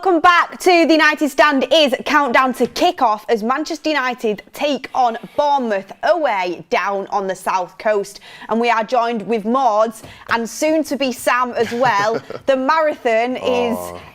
Welcome back to the United Stand. Is countdown to kick-off as Manchester United take on Bournemouth away down on the south coast, and we are joined with Mordzs and soon to be Sam as well. The marathon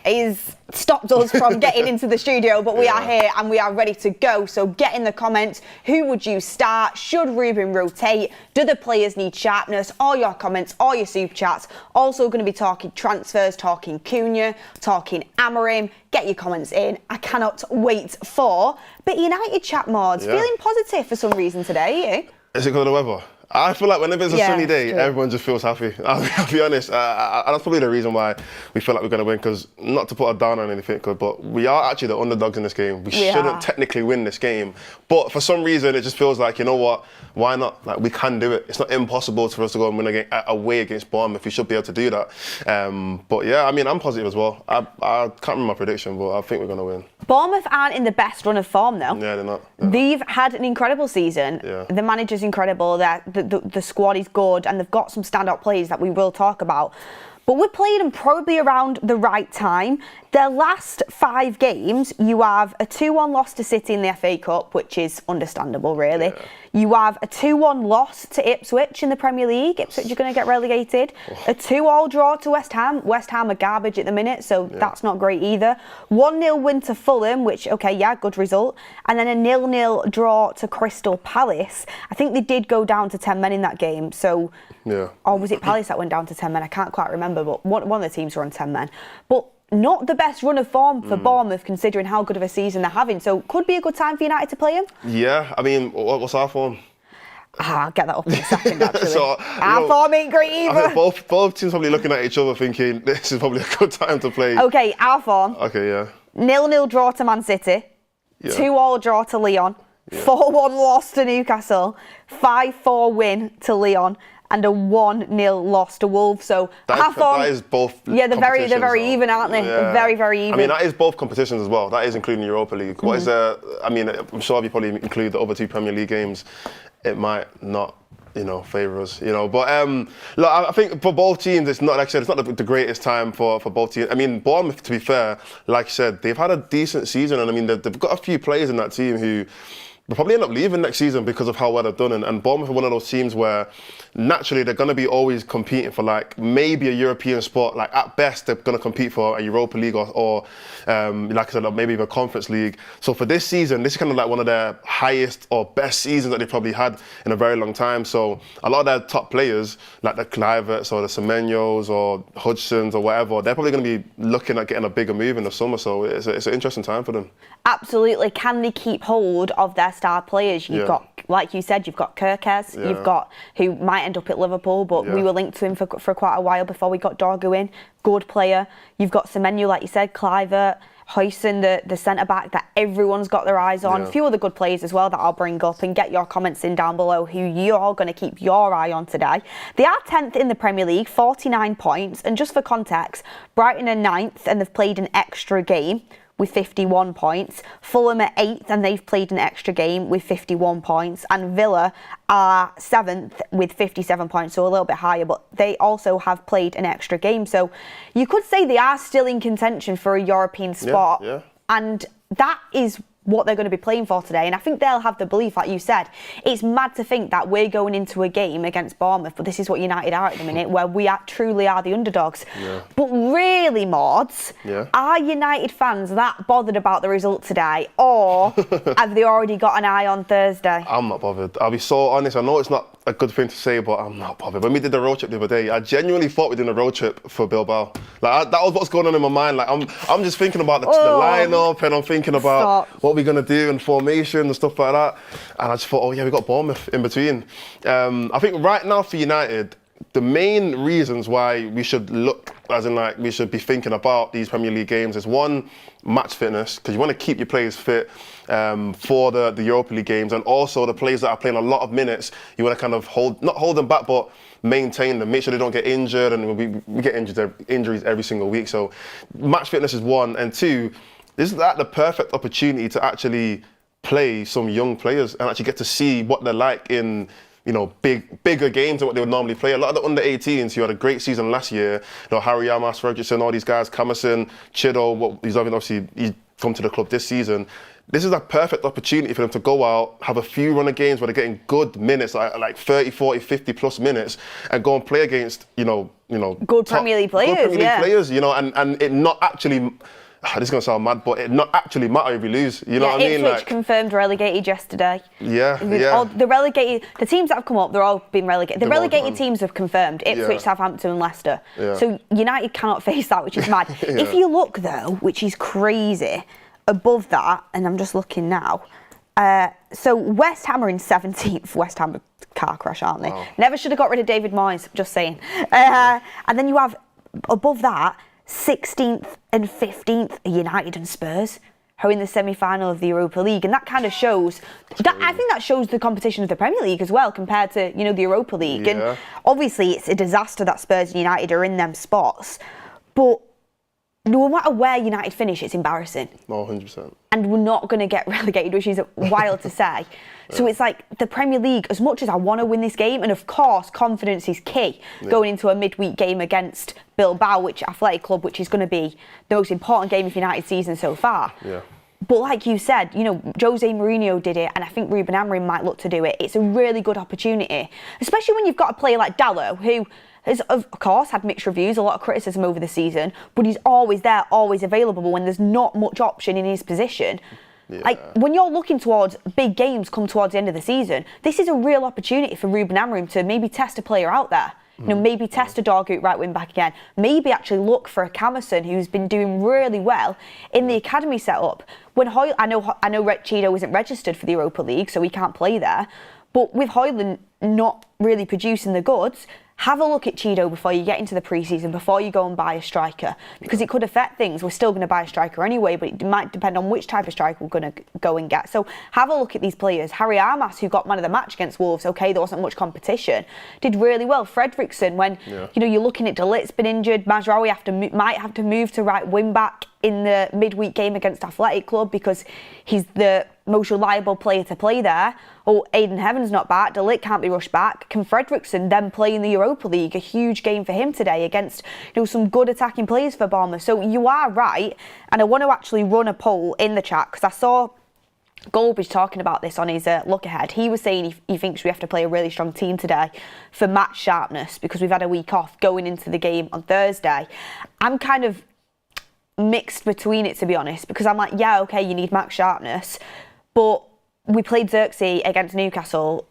is stopped us from getting into the studio, but we are here and we are ready to go. So get in the comments, who would you start? Should Ruben rotate? Do the players need sharpness? All your comments, all your super chats. Also going to be talking transfers, talking Cunha, talking Amorim. Get your comments in. I cannot wait for bit United chat. Mordzs. Feeling positive for some reason today, you? Is it because of the weather? I feel like whenever it's a sunny day, everyone just feels happy. I'll be honest. That's probably the reason why we feel like we're going to win, because not to put a down on anything, but we are actually the underdogs in this game. We shouldn't technically win this game. But for some reason, it just feels like, you know what, why not? Like, we can do it. It's not impossible for us to go and win away against Bournemouth. We should be able to do that. But yeah, I mean, I'm positive as well. I can't remember my prediction, but I think we're going to win. Bournemouth aren't in the best run of form, though. Yeah, they're not. They've had an incredible season. The manager's incredible. The squad is good, and they've got some standout players that we will talk about. But we played them probably around the right time. Their last 5 games, you have a 2-1 loss to City in the FA Cup, which is understandable, really. You have a 2-1 loss to Ipswich in the Premier League. Ipswich are going to get relegated. A 2-2 draw to West Ham. West Ham are garbage at the minute, so that's not great either. 1-0 win to Fulham, which, good result. And then a 0-0 draw to Crystal Palace. I think they did go down to 10 men in that game, so... Or was it Palace that went down to 10 men? I can't quite remember, but one of the teams were on 10 men. But not the best run of form for Bournemouth, considering how good of a season they're having. So could be a good time for United to play them. Yeah, I mean, what's our form? I'll get that up in a second, actually. So, our form ain't great either. I think both teams probably looking at each other thinking, this is probably a good time to play. Okay, our form. Okay, yeah. 0-0 draw to Man City. 2-2 draw to Lyon. 4-1 loss to Newcastle. 5-4 win to Lyon. And a 1-0 loss to Wolves. So that is both. Yeah, they're very even, aren't they? They're very, very even. I mean, that is both competitions as well. That is including Europa League. What is there? I mean, I'm sure if you probably include the other 2 Premier League games, it might not, favour us. But look, I think for both teams, it's not, like I said, it's not the greatest time for both teams. I mean, Bournemouth, to be fair, like I said, they've had a decent season, and I mean, they've got a few players in that team who they'll probably end up leaving next season because of how well they've done. And Bournemouth are one of those teams where naturally they're going to be always competing for like maybe a European spot. Like at best, they're going to compete for a Europa League or like I said, maybe even a Conference League. So for this season, this is kind of like one of their highest or best seasons that they've probably had in a very long time. So a lot of their top players, like the Kluiverts or the Semenyos or Hodgsons or whatever, they're probably going to be looking at getting a bigger move in the summer. So it's an interesting time for them. Absolutely. Can they keep hold of their star players? You've got, like you said, you've got Kirkes, you've got, who might end up at Liverpool, but we were linked to him for quite a while before we got Dorgu in. Good player. You've got Semenyo, like you said, Kluivert, Huijsen, the centre-back that everyone's got their eyes on. A few other good players as well that I'll bring up, and get your comments in down below who you're going to keep your eye on today. They are 10th in the Premier League, 49 points, and just for context, Brighton are 9th and they've played an extra game with 51 points. Fulham are 8th and they've played an extra game with 51 points. And Villa are 7th with 57 points, so a little bit higher, but they also have played an extra game. So you could say they are still in contention for a European spot. And that is what they're going to be playing for today, and I think they'll have the belief, like you said. It's mad to think that we're going into a game against Bournemouth, but this is what United are at the minute, where we truly are the underdogs. But really, Mordzs, are United fans that bothered about the result today, or have they already got an eye on Thursday? I'm not bothered. I'll be so honest. I know it's not a good thing to say, but I'm not bothered. When we did the road trip the other day, I genuinely thought we were doing a road trip for Bilbao. Like that was what's going on in my mind. Like I'm just thinking about the lineup, and I'm thinking about what we're gonna do and formation and stuff like that. And I just thought, we got Bournemouth in between. I think right now for United, the main reasons why we should look, as in like we should be thinking about these Premier League games, is one, match fitness, because you want to keep your players fit for the Europa League games, and also the players that are playing a lot of minutes, you want to kind of not hold them back, but maintain them, make sure they don't get injured, and we get injuries every single week. So match fitness is one, and two, this is the perfect opportunity to actually play some young players and actually get to see what they're like in bigger games than what they would normally play. A lot of the under-18s who had a great season last year, Harry Yamas, Fredrickson, all these guys, Camerson, Chido, he's come to the club this season. This is a perfect opportunity for them to go out, have a few runner games where they're getting good minutes, like 30, 40, 50 plus minutes, and go and play against, good Premier League players, and it not actually. This is going to sound mad, but it not actually matter if you lose. You know what I mean? Ipswich confirmed relegated yesterday. The teams that have come up, they're all been relegated. The relegated teams have confirmed, Ipswich, Southampton and Leicester. Yeah. So United cannot face that, which is mad. If you look though, which is crazy, above that, and I'm just looking now, so West Ham are in 17th. West Ham car crash, aren't they? Wow. Never should have got rid of David Moyes, just saying. And then you have, above that, 16th and 15th are United and Spurs, who are in the semi-final of the Europa League, and that kind of shows that I think that shows the competition of the Premier League as well compared to the Europa League. And obviously it's a disaster that Spurs and United are in them spots, but no matter where United finish, it's embarrassing. No, 100%. And we're not going to get relegated, which is wild to say. So it's like the Premier League, as much as I want to win this game, and of course confidence is key going into a midweek game against Bilbao, Athletic Club, which is going to be the most important game of United's season so far. Yeah. But like you said, Jose Mourinho did it, and I think Ruben Amorim might look to do it. It's a really good opportunity, especially when you've got a player like Dalot, who has, of course, had mixed reviews, a lot of criticism over the season, but he's always there, always available when there's not much option in his position. Yeah. Like, when you're looking towards big games come towards the end of the season, this is a real opportunity for Ruben Amorim to maybe test a player out there. Maybe test a Dorgut right wing back again. Maybe actually look for a Camerson who's been doing really well in the academy setup. When I know Chido isn't registered for the Europa League, so he can't play there. But with Højlund not really producing the goods, have a look at Chido before you get into the pre-season, before you go and buy a striker, because it could affect things. We're still going to buy a striker anyway, but it might depend on which type of striker we're going to go and get. So have a look at these players. Harry Armas, who got man of the match against Wolves, okay, there wasn't much competition, did really well. Fredrickson, when you're looking at De Ligt's been injured, Mazraoui might have to move to right wing back in the midweek game against Athletic Club because he's the most reliable player to play there. Oh, Aidan Heaven's not back. De Ligt can't be rushed back. Can Fredrickson then play in the Europa League? A huge game for him today against some good attacking players for Bournemouth. So you are right, and I want to actually run a poll in the chat because I saw Goldbridge talking about this on his look ahead. He was saying he thinks we have to play a really strong team today for match sharpness because we've had a week off going into the game on Thursday. I'm kind of mixed between it, to be honest, because I'm like, yeah, okay, you need match sharpness, but we played Xerxes against Newcastle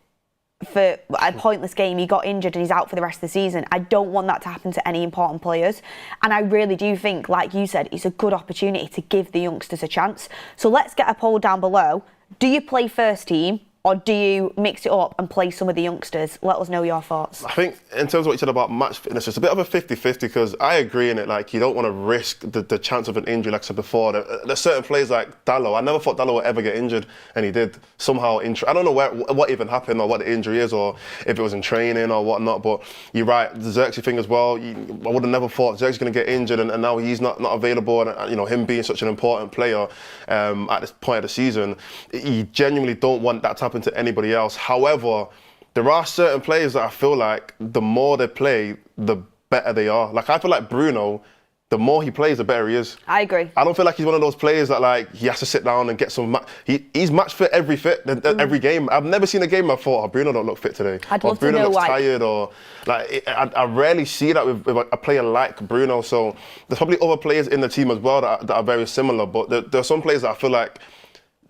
for a pointless game. He got injured and he's out for the rest of the season. I don't want that to happen to any important players. And I really do think, like you said, it's a good opportunity to give the youngsters a chance. So let's get a poll down below. Do you play first team or do you mix it up and play some of the youngsters? Let us know your thoughts. I think in terms of what you said about match fitness, it's a bit of a 50-50 because I agree in it. Like, you don't want to risk the chance of an injury, like I said before. There's certain players like Dalot. I never thought Dalot would ever get injured, and he did somehow. I don't know what even happened or what the injury is or if it was in training or whatnot, but you're right. The Xerxes thing as well. I would have never thought Xerxes going to get injured and now he's not available. And him being such an important player at this point of the season, you genuinely don't want that to happen to anybody else. However, there are certain players that I feel like the more they play, the better they are. Like, I feel like Bruno, the more he plays, the better he is. I agree. I don't feel like he's one of those players that like he has to sit down and get some. He's match fit every game. I've never seen a game I thought, oh, Bruno don't look fit today. I'd or love Bruno to know looks why. tired, or like I rarely see that with a player like Bruno. So there's probably other players in the team as well that are very similar. But there are some players that I feel like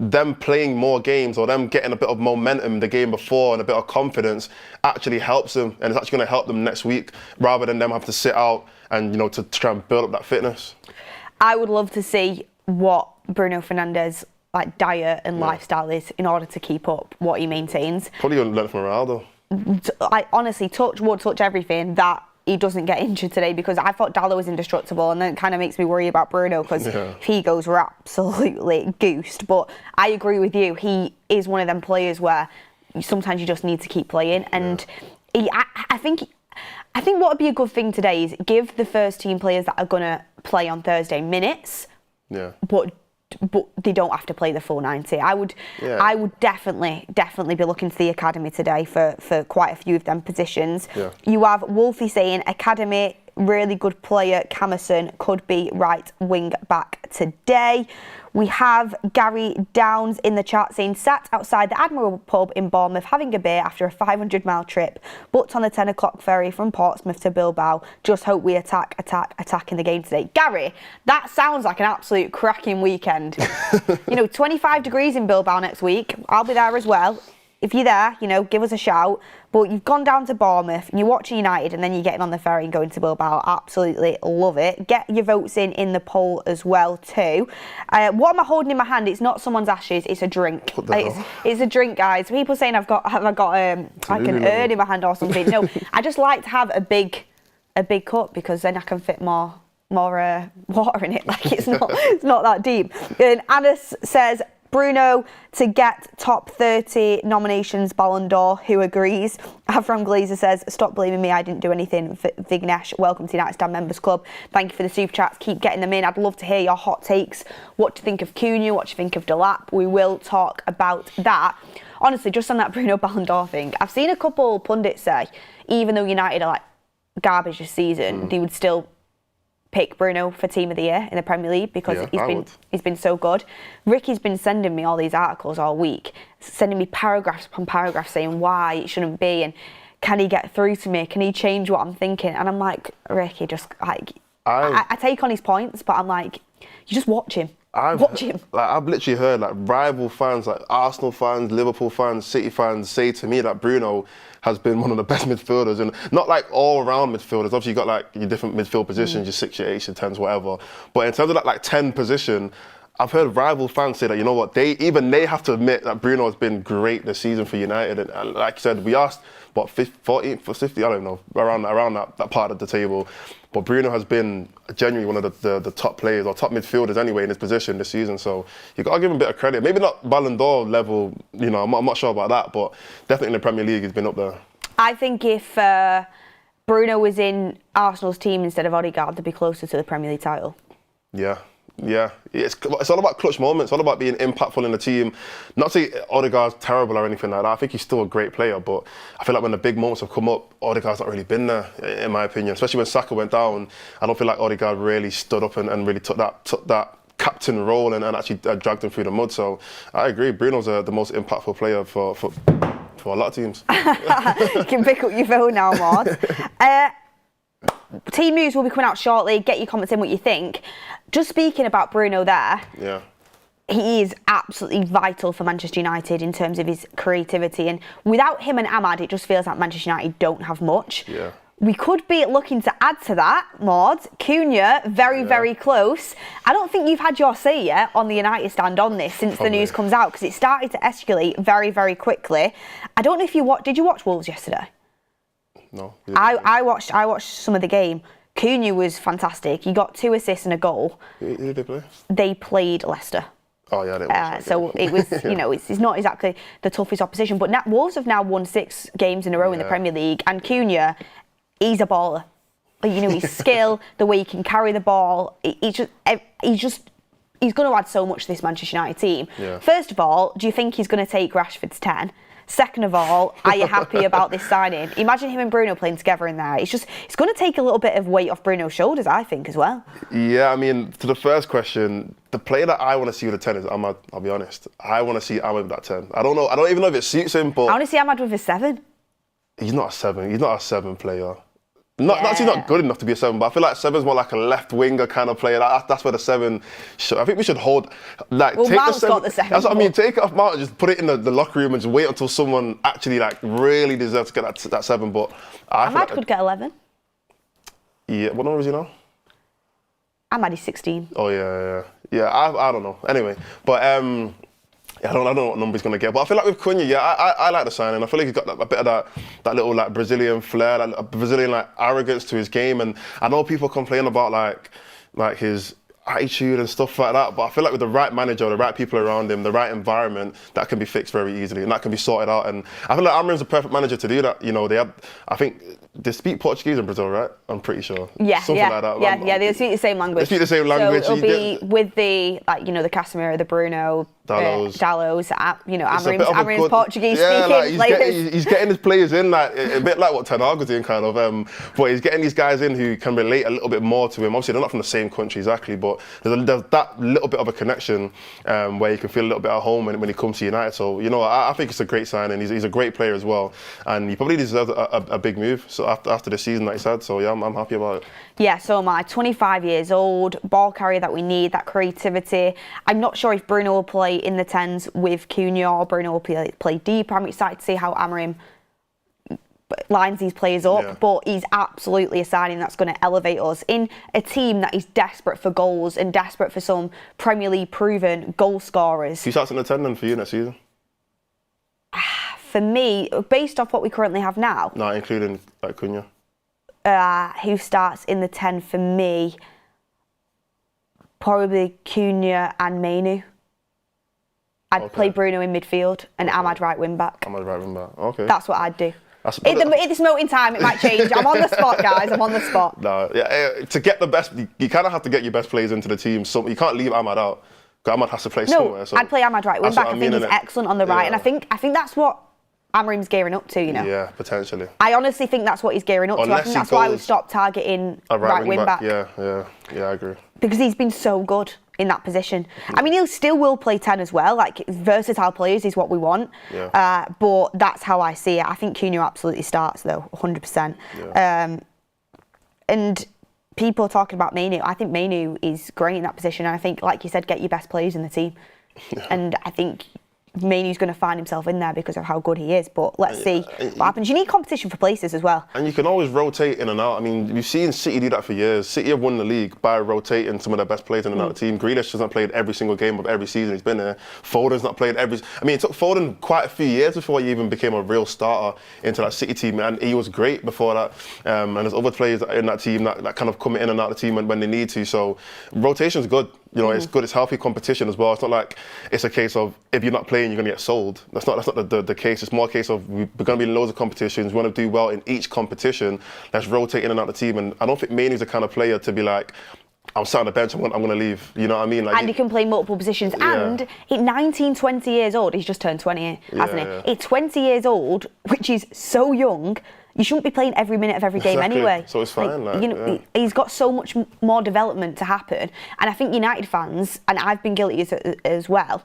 them playing more games or them getting a bit of momentum the game before and a bit of confidence actually helps them, and it's actually going to help them next week rather than them have to sit out and to try and build up that fitness. I would love to see what Bruno Fernandes diet and lifestyle is in order to keep up what he maintains. Probably going to learn from Ronaldo. I honestly touch everything that he doesn't get injured today, because I thought Dalot was indestructible, and then it kind of makes me worry about Bruno because if he goes, we're absolutely goosed. But I agree with you, he is one of them players where sometimes you just need to keep playing, and I think what would be a good thing today is give the first team players that are going to play on Thursday minutes, but but they don't have to play the full 90. I would definitely be looking to the academy today for quite a few of them positions. Yeah. You have Wolfie saying academy, really good player, Camerson could be right wing back today. We have Gary Downs in the chat saying, sat outside the Admiral pub in Bournemouth having a beer after a 500-mile trip, booked on the 10 o'clock ferry from Portsmouth to Bilbao. Just hope we attack in the game today. Gary, that sounds like an absolute cracking weekend. 25 degrees in Bilbao next week. I'll be there as well. If you're there, give us a shout. But you've gone down to Bournemouth, and you're watching United, and then you're getting on the ferry and going to Bilbao. Absolutely love it. Get your votes in the poll as well too. What am I holding in my hand? It's not someone's ashes. It's a drink. It's a drink, guys. People saying have I got like an urn in my hand or something? No, I just like to have a big cup because then I can fit more water in it. Like it's not that deep. And Anis says, Bruno to get top 30 nominations Ballon d'Or. Who agrees? Avram Glazer says, stop blaming me, I didn't do anything. Vignesh, welcome to United Stand Members Club. Thank you for the super chats. Keep getting them in. I'd love to hear your hot takes. What do you think of Cunha? What do you think of Delap? We will talk about that. Honestly, just on that Bruno Ballon d'Or thing, I've seen a couple pundits say, even though United are like garbage this season, they would still pick Bruno for Team of the Year in the Premier League because he's been so good. Ricky's been sending me all these articles all week, sending me paragraphs upon paragraphs saying why it shouldn't be and can he get through to me? Can he change what I'm thinking? And I'm like, Ricky, just like I take on his points, but I'm like, you just watch him. Watch him. Like I've literally heard like rival fans, like Arsenal fans, Liverpool fans, City fans say to me that Bruno has been one of the best midfielders, and not like all round midfielders. Obviously you got like your different midfield positions, your 6, your 8, your 10s, whatever. But in terms of that like 10 position, I've heard rival fans say that, you know what, they have to admit that Bruno has been great this season for United. And like you said, we asked, what, 14th, 50th, I don't know, around that part of the table. But Bruno has been genuinely one of the top players, or top midfielders anyway, in his position this season. So you got to give him a bit of credit. Maybe not Ballon d'Or level, I'm not sure about that, but definitely in the Premier League, he's been up there. I think if Bruno was in Arsenal's team instead of Odegaard, they'd be closer to the Premier League title. Yeah. It's all about clutch moments. It's all about being impactful in the team. Not to say Odegaard's terrible or anything like that. I think he's still a great player, but I feel like when the big moments have come up, Odegaard's not really been there, in my opinion. Especially when Saka went down, I don't feel like Odegaard really stood up and really took that captain role and actually dragged him through the mud. So I agree, Bruno's the most impactful player for a lot of teams. You can pick up your phone now, Mords. Team news will be coming out shortly. Get your comments in what you think. Just speaking about Bruno there, he is absolutely vital for Manchester United in terms of his creativity. And without him and Ahmad, it just feels like Manchester United don't have much. Yeah. We could be looking to add to that, Mords. Cunha, very close. I don't think you've had your say yet on the United stand on this since the news comes out, because it started to escalate very quickly. I don't know if did you watch Wolves yesterday? No. I watched some of the game. Cunha was fantastic. He got 2 assists and a goal. Who did they play? They played Leicester. Oh yeah, they watched so it was, it's not exactly the toughest opposition. But Wolves have now won 6 games in a row in the Premier League, and Cunha, he's a baller. His skill, the way he can carry the ball, he's going to add so much to this Manchester United team. Yeah. First of all, do you think he's going to take Rashford's 10? Second of all, are you happy about this signing? Imagine him and Bruno playing together in there. It's going to take a little bit of weight off Bruno's shoulders, I think, as well. Yeah, I mean, to the first question, the player that I want to see with a 10 is Ahmad, I'll be honest. I want to see Ahmad with that 10. I don't know. I don't even know if it suits him, but... I want to see Ahmad with a 7. He's not a 7. He's not a 7 player. Not he's not good enough to be a 7, but I feel like 7's more like a left winger kind of player. That's where the 7 should. I think we should hold, take Mount's the 7. Got the 7. That's what I mean. Take it off Mount and just put it in the locker room and just wait until someone actually really deserves to get that 7. But Ahmad could get 11. Yeah, what number is he now? Ahmad is 16. Oh yeah. I don't know. Anyway, but I don't know what number he's going to get, but I feel like with Cunha, I like the signing. I feel like he's got a bit of that little like Brazilian flair, like Brazilian like arrogance to his game. And I know people complain about like his attitude and stuff like that. But I feel like with the right manager, the right people around him, the right environment, that can be fixed very easily and that can be sorted out. And I feel like Amorim's a perfect manager to do that. You know, I think they speak Portuguese in Brazil, right? I'm pretty sure. Yeah, something like that. Yeah, they speak the same language. They speak the same language. So it'll be with the, like, you know, the Casemiro, the Bruno, Dallos, you know, Amorim's Portuguese speaking players. He's getting his players in, like a bit like what Ten Hag was doing, kind of. But he's getting these guys in who can relate a little bit more to him. Obviously, they're not from the same country exactly, but there's that little bit of a connection where you can feel a little bit at home when he comes to United. So, you know, I think it's a great signing. He's a great player as well, and he probably deserves a big move. So after the season that he's had, so yeah, I'm happy about it. Yeah, so am I. 25 years old, ball carrier that we need, that creativity. I'm not sure if Bruno will play in the 10s with Cunha or Bruno will play deep. I'm excited to see how Amorim lines these players up, but he's absolutely a signing that's going to elevate us in a team that is desperate for goals and desperate for some Premier League proven goal scorers. Who starts in the 10 then for you next season? For me, based off what we currently have now, not including like Cunha. Who starts in the 10 for me? Probably Cunha and Mainu. I'd play Bruno in midfield and Ahmad right wing back. Ahmad right wing back. Okay. That's what I'd do. At this moment in time, it might change. I'm on the spot, guys. I'm on the spot. No, yeah. To get the best, you kind of have to get your best players into the team. So you can't leave Ahmad out. Because Ahmad has to play somewhere. So I'd play Ahmad right wing back. I think he's excellent on the right, and I think that's what Amorim's gearing up to, you know. Yeah, potentially. I honestly think that's what he's gearing up to. I think that's why we've stopped targeting a right wing back. Yeah, I agree. Because he's been so good in that position. I mean, he will play 10 as well. Like, versatile players is what we want. Yeah. But that's how I see it. I think Cunha absolutely starts, though, 100%. Yeah. And people are talking about Mainu. I think Mainu is great in that position. And I think, like you said, get your best players in the team. Yeah. And I think Mainu's going to find himself in there because of how good he is. But let's see what happens. You need competition for places as well. And you can always rotate in and out. I mean, you've seen City do that for years. City have won the league by rotating some of their best players in and out of the team. Grealish hasn't played every single game of every season he's been there. Foden's not played every... I mean, it took Foden quite a few years before he even became a real starter into that City team. And he was great before that. And there's other players in that team that kind of come in and out of the team when they need to. So rotation's good. You know, it's good. It's healthy competition as well. It's not like it's a case of if you're not playing, you're going to get sold. That's not the case. It's more a case of we're going to be in loads of competitions. We want to do well in each competition. Let's rotate in and out the team. And I don't think Mainu's the kind of player to be like, I'm sat on the bench, I'm going to leave. You know what I mean? Like, and he can play multiple positions. Yeah. And at 19, 20 years old, he's just turned 20, hasn't he? Yeah. At 20 years old, which is so young, you shouldn't be playing every minute of every game anyway. So it's fine. He's got so much more development to happen. And I think United fans, and I've been guilty as well,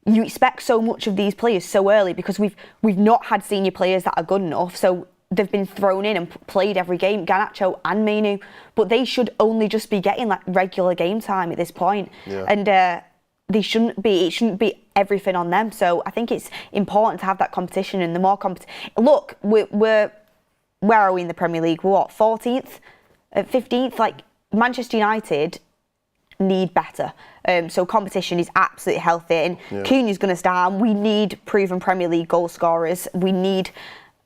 you expect so much of these players so early because we've not had senior players that are good enough. So they've been thrown in and played every game, Garnacho and Mainu. But they should only just be getting like regular game time at this point. Yeah. And it shouldn't be everything on them. So I think it's important to have that competition and the more competition. Look, where are we in the Premier League? What, 14th? 15th? Like, Manchester United need better. So competition is absolutely healthy. And Cunha's going to start. We need proven Premier League goal scorers. We need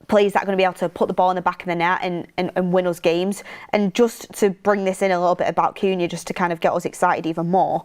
players that are going to be able to put the ball in the back of the net and win us games. And just to bring this in a little bit about Cunha, just to kind of get us excited even more,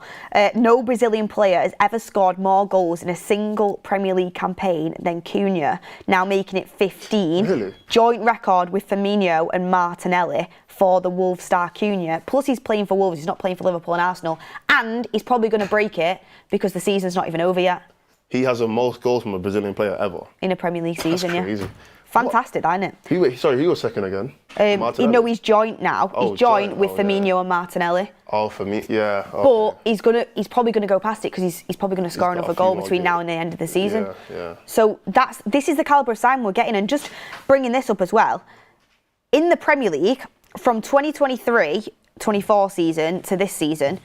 no Brazilian player has ever scored more goals in a single Premier League campaign than Cunha, now making it 15. Really? Joint record with Firmino and Martinelli for the Wolves star Cunha. Plus he's playing for Wolves, he's not playing for Liverpool and Arsenal. And he's probably going to break it because the season's not even over yet. He has the most goals from a Brazilian player ever. In a Premier League season, That's crazy. Fantastic, isn't it? Who was second again? He's joint now. He's joint with Firmino and Martinelli. Oh, for me, yeah. Okay. But he's probably going to go past it because he's probably going to score another goal between now and the end of the season. Yeah. So this is the calibre of sign we're getting. And just bringing this up as well, in the Premier League, from 2023-24 season to this season,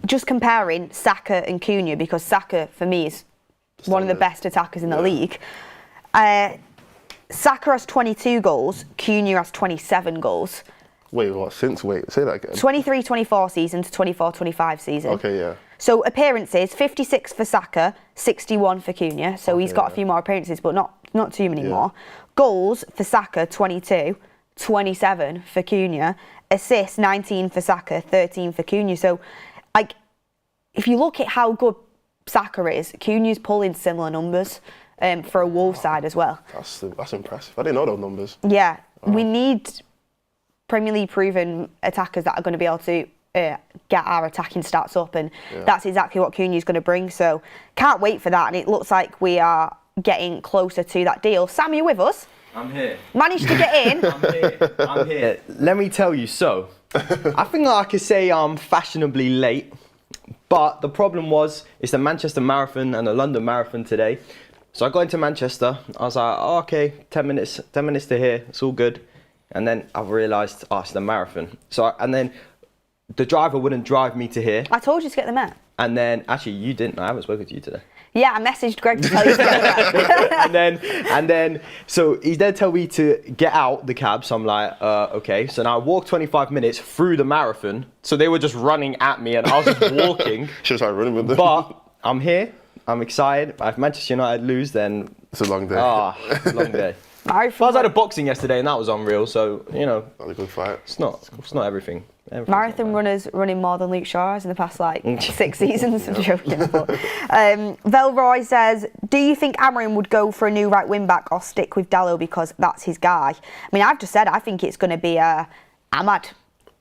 just comparing Saka and Cunha, because Saka, for me, is one of the best attackers in the league. Saka has 22 goals, Cunha has 27 goals. Wait, what? Say that again. 23-24 season to 24-25 season. Okay, yeah. So appearances, 56 for Saka, 61 for Cunha. So he's got a few more appearances, but not too many more. Goals for Saka, 22, 27 for Cunha. Assists, 19 for Saka, 13 for Cunha. So like, if you look at how good Saka is, Cunha's pulling similar numbers for a Wolves side as well. That's impressive. I didn't know those numbers. Yeah, we need Premier League proven attackers that are going to be able to get our attacking stats up, and that's exactly what Cunha's going to bring. So can't wait for that, and it looks like we are getting closer to that deal. Sam, you with us? I'm here. Managed to get in. I'm here. Let me tell you, so I think I could say I'm fashionably late, but the problem was it's the Manchester Marathon and the London Marathon today. So I got into Manchester. I was like, oh, okay, 10 minutes to here. It's all good. And then I realised, it's the marathon. And then the driver wouldn't drive me to here. I told you to get them out. And then, actually, you didn't. I haven't spoken to you today. Yeah, I messaged Greg to tell you to get them out. and then, so he then told me to get out the cab. So I'm like, okay. So now I walked 25 minutes through the marathon. So they were just running at me and I was just walking. Should have started running with them. But I'm here. I'm excited. If Manchester United lose, then it's a long day. Long day. I was at a boxing yesterday and that was unreal. So, you know, that was a good fight. It's not everything. Marathon runners running more than Luke Shaw has in the past 6 seasons. I'm joking. Velroy says, do you think Amorim would go for a new right wing back or stick with Dalot because that's his guy? I mean, I've just said I think it's going to be Ahmad.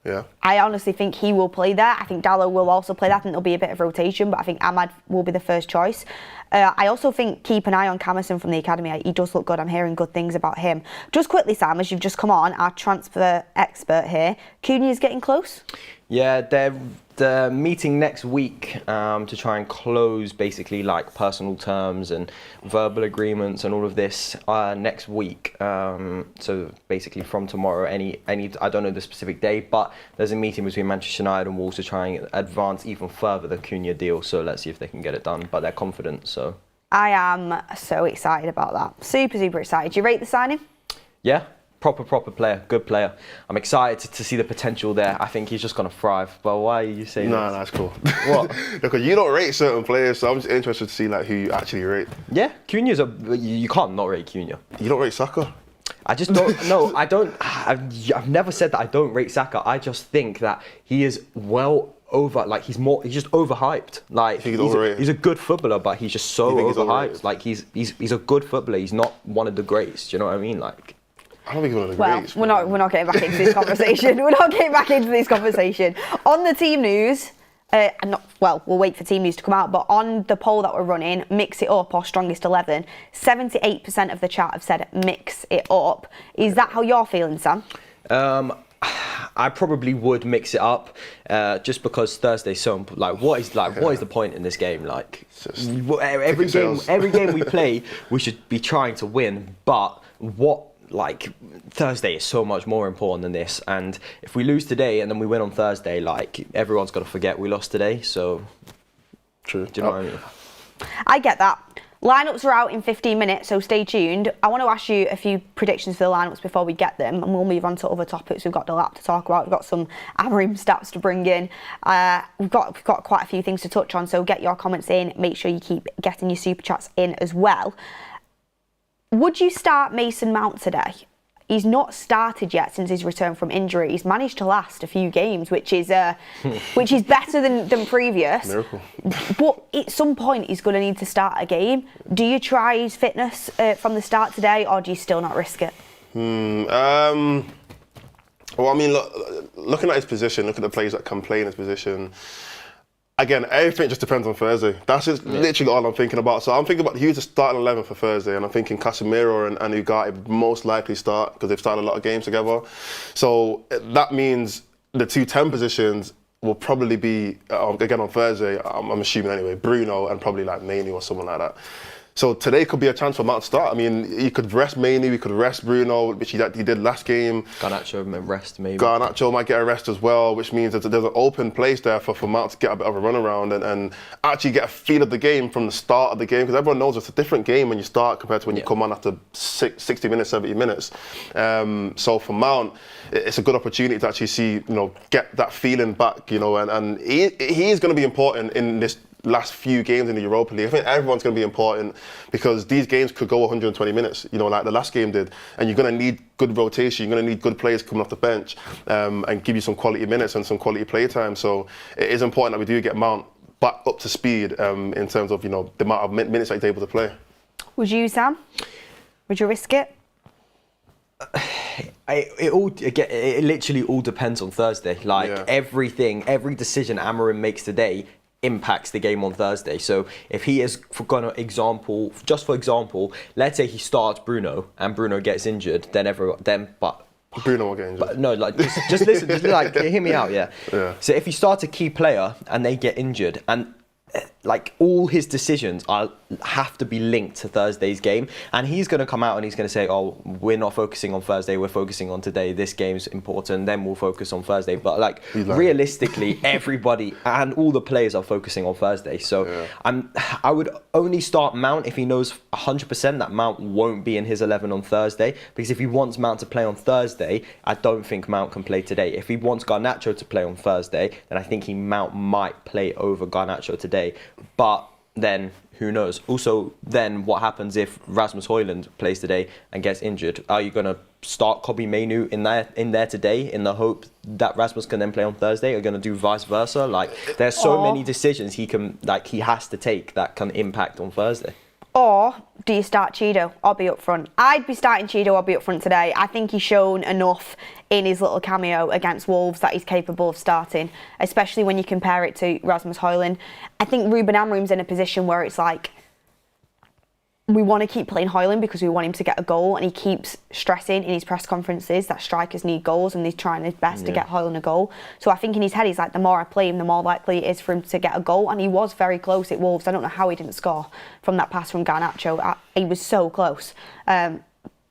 Yeah. I honestly think he will play there. I think Dalot will also play that. I think there'll be a bit of rotation, but I think Ahmad will be the first choice. I also think keep an eye on Camerson from the academy. He does look good. I'm hearing good things about him. Just quickly, Sam, as you've just come on, our transfer expert here, Cunha is getting close? Yeah, they're meeting next week to try and close basically like personal terms and verbal agreements and all of this next week. So basically from tomorrow, any I don't know the specific day, but there's a meeting between Manchester United and Wolves to try and advance even further the Cunha deal. So let's see if they can get it done. But they're confident. So I am so excited about that. Super excited. Do you rate the signing? Yeah. Proper player, good player. I'm excited to see the potential there. I think he's just going to thrive. But why are you saying that? No, that's cool. What? Because you don't rate certain players, so I'm just interested to see who you actually rate. Yeah, Cunha's you can't not rate Cunha. You don't rate Saka? I just don't. No, I don't. I've never said that I don't rate Saka. I just think that he is well over. He's just overhyped. He's a good footballer, but he's just so overhyped. He's a good footballer. He's not one of the greats. Do you know what I mean? I don't think he's one of the greats. We're not getting back into this conversation. We're not getting back into this conversation. On the team news, we'll wait for team news to come out, but on the poll that we're running, mix it up or strongest 11, 78% of the chat have said mix it up. Is that how you're feeling, Sam? I probably would mix it up, just because Thursday's so what is the point in this game? Every game we play, we should be trying to win, but Thursday is so much more important than this, and if we lose today and then we win on Thursday, everyone's got to forget we lost today. So true. Do you know what I mean? I get that. Lineups are out in 15 minutes, so stay tuned. I want to ask you a few predictions for the lineups before we get them, and we'll move on to other topics. We've got the lap to talk about. We've got some Amorim stats to bring in. We've got quite a few things to touch on, so get your comments in. Make sure you keep getting your super chats in as well. Would you start Mason Mount today? He's not started yet since his return from injury. He's managed to last a few games, which is better than previous. Miracle. But at some point, he's going to need to start a game. Do you try his fitness from the start today, or do you still not risk it? Well, I mean, looking at his position, look at the players that can play in his position. Again, everything just depends on Thursday. That's just literally all I'm thinking about. So I'm thinking about Hughes' starting 11 for Thursday, and I'm thinking Casemiro and Ugarte most likely start because they've started a lot of games together. So that means the 2-10 positions will probably be, again on Thursday, I'm assuming anyway, Bruno and probably Mainoo or someone like that. So today could be a chance for Mount to start. I mean, he could rest Mainoo, he could rest Bruno, which he did last game. Garnacho might rest maybe. Garnacho might get a rest as well, which means that there's an open place there for Mount to get a bit of a run around and actually get a feel of the game from the start of the game, because everyone knows it's a different game when you start compared to when you come on after 60 minutes, 70 minutes. So for Mount, it's a good opportunity to actually see, get that feeling back, and he is going to be important in this last few games in the Europa League. I think everyone's going to be important because these games could go 120 minutes, you know, like the last game did. And you're going to need good rotation. You're going to need good players coming off the bench and give you some quality minutes and some quality play time. So it is important that we do get Mount back up to speed in terms of, you know, the amount of minutes that he's able to play. Would you, Sam? Would you risk it? It literally all depends on Thursday. Like every decision Amorim makes today impacts the game on Thursday. So if he is, for example, let's say he starts Bruno and Bruno gets injured, but Bruno will get injured. But no, like just listen, just like hear me out, yeah. So if he starts a key player and they get injured, and like all his decisions have to be linked to Thursday's game, and he's going to come out and he's going to say, oh, we're not focusing on Thursday, we're focusing on today, this game's important, then we'll focus on Thursday. But like realistically, everybody and all the players are focusing on Thursday. So I would only start Mount if he knows 100% that Mount won't be in his 11 on Thursday, because if he wants Mount to play on Thursday, I don't think Mount can play today. If he wants Garnacho to play on Thursday, then I think Mount might play over Garnacho today. But then who knows? Also, then what happens if Rasmus Højlund plays today and gets injured? Are you going to start Kobbie Mainoo in there today in the hope that Rasmus can then play on Thursday? Are you going to do vice versa? Like, there's so many decisions he has to take that can impact on Thursday. Or do you start Chido or be up front? I'd be starting Chido or be up front today. I think he's shown enough in his little cameo against Wolves that he's capable of starting, especially when you compare it to Rasmus Højlund. I think Ruben Amorim's in a position where it's like, we want to keep playing Højlund because we want him to get a goal, and he keeps stressing in his press conferences that strikers need goals and he's trying his best to get Højlund a goal. So I think in his head he's like, the more I play him, the more likely it is for him to get a goal, and he was very close at Wolves. I don't know how he didn't score from that pass from Garnacho. He was so close. But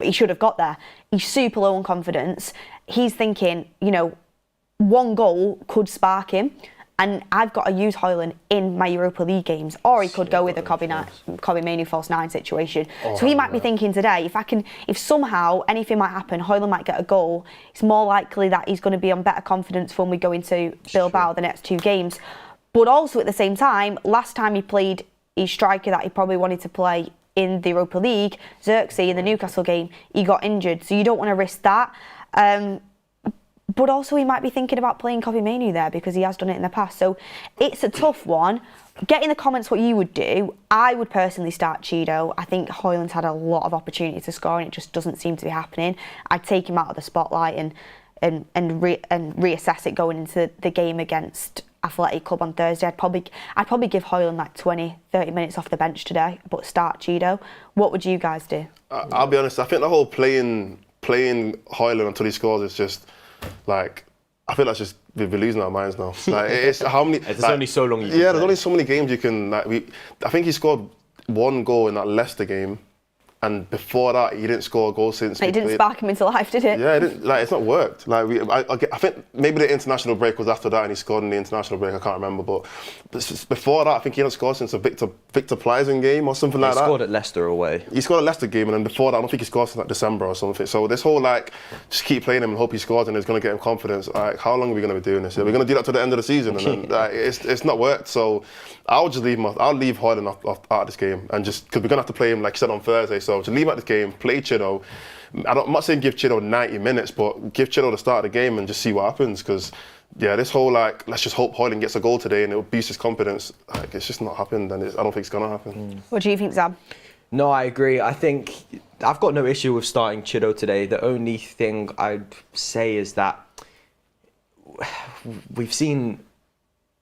he should have got there. He's super low on confidence. He's thinking, you know, one goal could spark him. And I've got to use Højlund in my Europa League games, or he could go with a Kobbie Mainoo false nine situation. So he might be thinking today, if somehow anything might happen, Højlund might get a goal, it's more likely that he's going to be on better confidence when we go into Bilbao the next two games. But also at the same time, last time he played his striker that he probably wanted to play in the Europa League, Xerxes, in the Newcastle game, he got injured. So you don't want to risk that. But also he might be thinking about playing Kobbie Mainoo there because he has done it in the past. So it's a tough one. Get in the comments what you would do. I would personally start Chido. I think Højlund's had a lot of opportunity to score and it just doesn't seem to be happening. I'd take him out of the spotlight and reassess it going into the game against Athletic Club on Thursday. I'd probably give Højlund like 20, 30 minutes off the bench today, but start Chido. What would you guys do? I'll be honest, I think the whole playing Højlund until he scores is just, like, I feel like we're losing our minds now. Like, it's how many? There's only so long you can there's only so many games you can. Like, I think he scored one goal in that Leicester game, and before that he didn't score a goal since. It didn't spark him into life, did it? Yeah, it didn't. Like, it's not worked. Like, I think maybe the international break was after that, and he scored in the international break. I can't remember, but before that, I think he hadn't scored since a Victor Pleisant game or something like that. He scored at Leicester away. He scored at Leicester game, and then before that, I don't think he scored since like December or something. So this whole like, just keep playing him and hope he scores, and it's going to get him confidence. Like, how long are we going to be doing this? Are we going to do that to the end of the season? And then like, it's not worked. So I'll just leave him. I'll leave Højlund out of this game, and just because we're going to have to play him like you said on Thursday. So just leave him out this game. Play Chido. I'm not saying give Chido 90 minutes, but give Chido the start of the game and just see what happens. Because this whole like, let's just hope Højlund gets a goal today and it'll boost his confidence. Like, it's just not happened, and I don't think it's gonna happen. What do you think, Sam? No, I agree. I think I've got no issue with starting Chido today. The only thing I'd say is that we've seen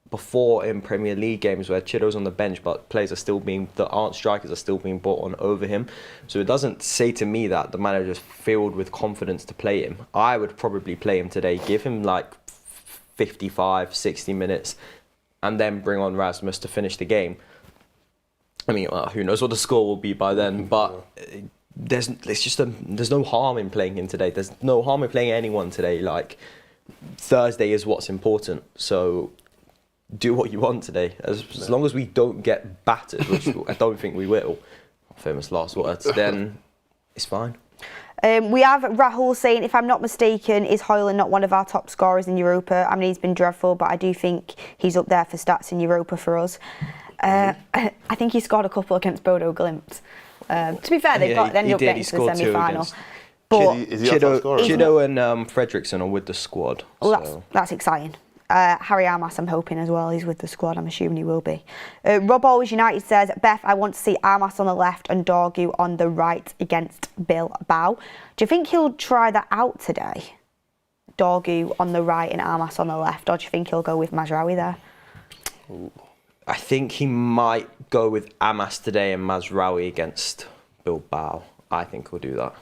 before in Premier League games where Chido's on the bench, but players that aren't strikers are still being brought on over him. So it doesn't say to me that the manager's filled with confidence to play him. I would probably play him today, give him like 55, 60 minutes, and then bring on Rasmus to finish the game. I mean, who knows what the score will be by then, but there's no harm in playing him today. There's no harm in playing anyone today. Like, Thursday is what's important. So do what you want today. As long as we don't get battered, which I don't think we will, famous last words, then it's fine. We have Rahul saying, if I'm not mistaken, is Højlund not one of our top scorers in Europa? I mean, he's been dreadful, but I do think he's up there for stats in Europa for us. I think he scored a couple against Bodo Glimt. To be fair, they've ended up getting to the semi-final. But Chido and Fredrickson are with the squad. Well, so. that's exciting. Harry Armas, I'm hoping as well. He's with the squad. I'm assuming he will be. Rob Always United says, Beth, I want to see Armas on the left and Dorgu on the right against Bilbao. Do you think he'll try that out today? Dorgu on the right and Armas on the left, or do you think he'll go with Mazraoui there? I think he might go with Armas today and Mazraoui against Bilbao. I think he'll do that.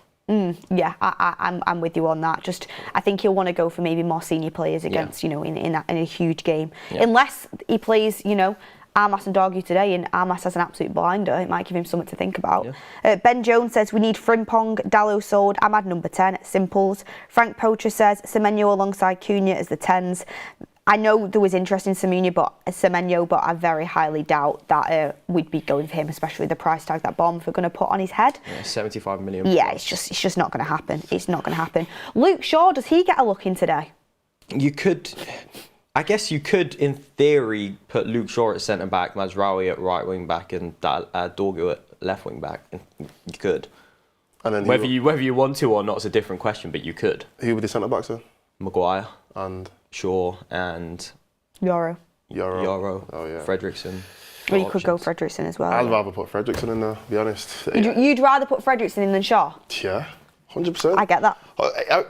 Yeah, I'm with you on that. Just, I think he'll want to go for maybe more senior players against, you know, in a huge game. Yeah. Unless he plays, you know, Armas and Dorgu today and Armas has an absolute blinder, it might give him something to think about. Yeah. Ben Jones says we need Frimpong, Dallo sold, Ahmad number 10, Simples. Frank Poacher says Semenyo alongside Cunha as the 10s. I know there was interest in Semenyo, but I very highly doubt that we'd be going for him, especially with the price tag that Bournemouth are going to put on his head. Yeah, 75 million. Yeah, it's just not going to happen. It's not going to happen. Luke Shaw, does he get a look in today? I guess you could, in theory, put Luke Shaw at centre back, Mazraoui at right wing back, and Dorgu at left wing back. You could. And then whether you want to or not is a different question, but you could. Who would the centre backs then? Maguire and Shaw and Yoro. Oh yeah. Fredrickson. Well, you could go Fredrickson as well. I'd rather put Fredrickson in there, to be honest. You'd rather put Fredrickson in than Shaw? Yeah, 100%. I get that.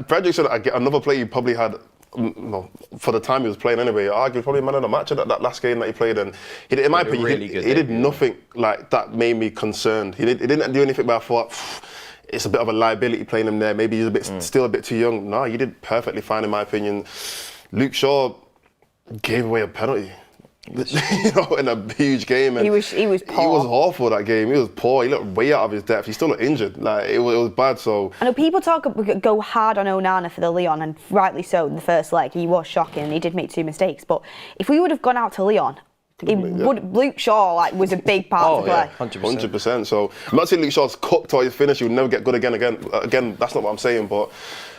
Fredrickson, another player he probably had, well, for the time he was playing anyway, arguably probably man of the match at that last game that he played. And he did, in my opinion, he did nothing like that made me concerned. He didn't do anything, but I thought, it's a bit of a liability playing him there. Maybe he's still a bit too young. No, he did perfectly fine in my opinion. Luke Shaw gave away a penalty, you know, in a huge game. And he was poor. He was awful that game. He was poor. He looked way out of his depth. He still looked injured. Like it was bad. So I know people go hard on Onana for the Lyon, and rightly so. In the first leg, he was shocking, and he did make 2 mistakes. But if we would have gone out to Lyon, Luke Shaw was a big part to play. 100%. So I'm not saying Luke Shaw's cooked or he's finished. He would never get good again. Again, that's not what I'm saying. But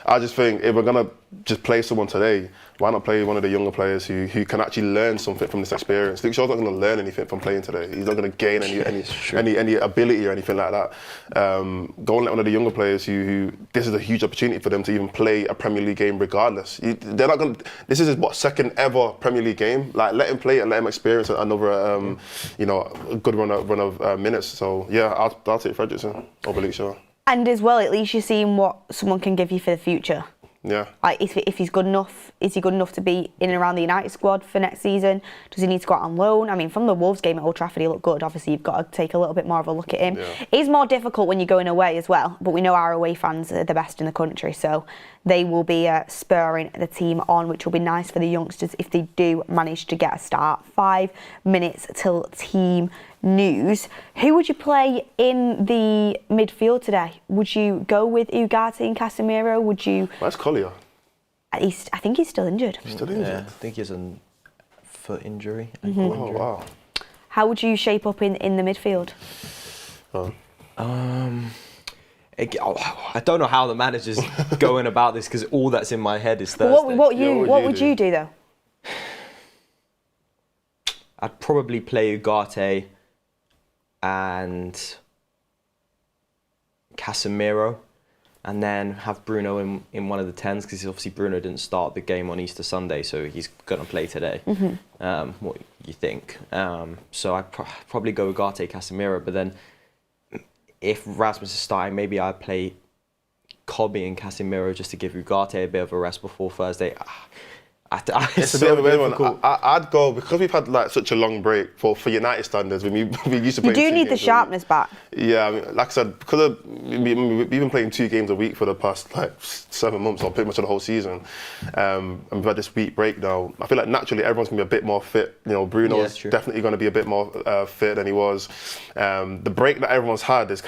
I just think if we're gonna just play someone today, why not play one of the younger players who can actually learn something from this experience? Luke Shaw's not going to learn anything from playing today. He's not going to gain any ability or anything like that. Go and let one of the younger players who this is a huge opportunity for them to even play a Premier League game regardless. They're not going. This is his second ever Premier League game. Like let him play and let him experience another you know, a good run of minutes. So yeah, I'll take Fredrickson over Luke Shaw. And as well, at least you're seeing what someone can give you for the future. Yeah. Like if he's good enough, is he good enough to be in and around the United squad for next season? Does he need to go out on loan? I mean, from the Wolves game at Old Trafford, he looked good. Obviously, you've got to take a little bit more of a look at him. Yeah. It's more difficult when you're going away as well, but we know our away fans are the best in the country, so they will be spurring the team on, which will be nice for the youngsters if they do manage to get a start. 5 minutes till team news. Who would you play in the midfield today? Would you go with Ugarte and Casemiro? Would you? Where's Collier? I think he's still injured. He's still injured? Yeah, I think he's a foot injury. Oh, wow. How would you shape up in the midfield? I don't know how the manager's going about this because all that's in my head is Thursday. What would you do though? I'd probably play Ugarte and Casemiro, and then have Bruno in one of the 10s because obviously Bruno didn't start the game on Easter Sunday, so he's going to play today. What you think? So I'd probably go Ugarte, Casemiro, but then if Rasmus is starting, maybe I'd play Kobe and Casemiro just to give Ugarte a bit of a rest before Thursday. It's a bit of a weird one. I'd go, because we've had like such a long break for United standards. We used to play. You do need the sharpness back. Yeah, I mean, like I said, because we've been playing 2 games a week for the past like 7 months, or pretty much the whole season. And we've had this week break now. I feel like naturally everyone's gonna be a bit more fit. You know, Bruno's definitely going to be a bit more fit than he was. The break that everyone's had is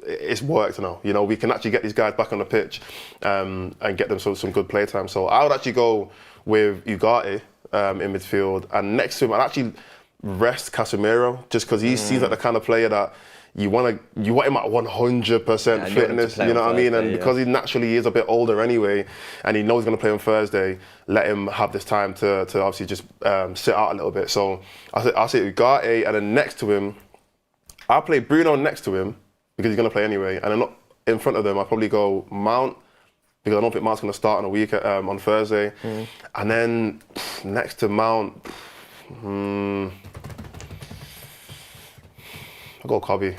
it's worked now. You know, we can actually get these guys back on the pitch and get them some good play time. So I would actually go with Ugarte in midfield, and next to him, rest Casemiro, just because he seems like the kind of player that you want him at 100% fitness, you know what I mean? And because he naturally is a bit older anyway, and he knows he's going to play on Thursday, let him have this time to obviously just sit out a little bit. So I'll say Ugarte, and then next to him, I'll play Bruno next to him, because he's going to play anyway, and then not in front of them, I'll probably go Mount, because I don't think Mount's going to start on a week on Thursday. And then next to Mount, I'll go Cobby.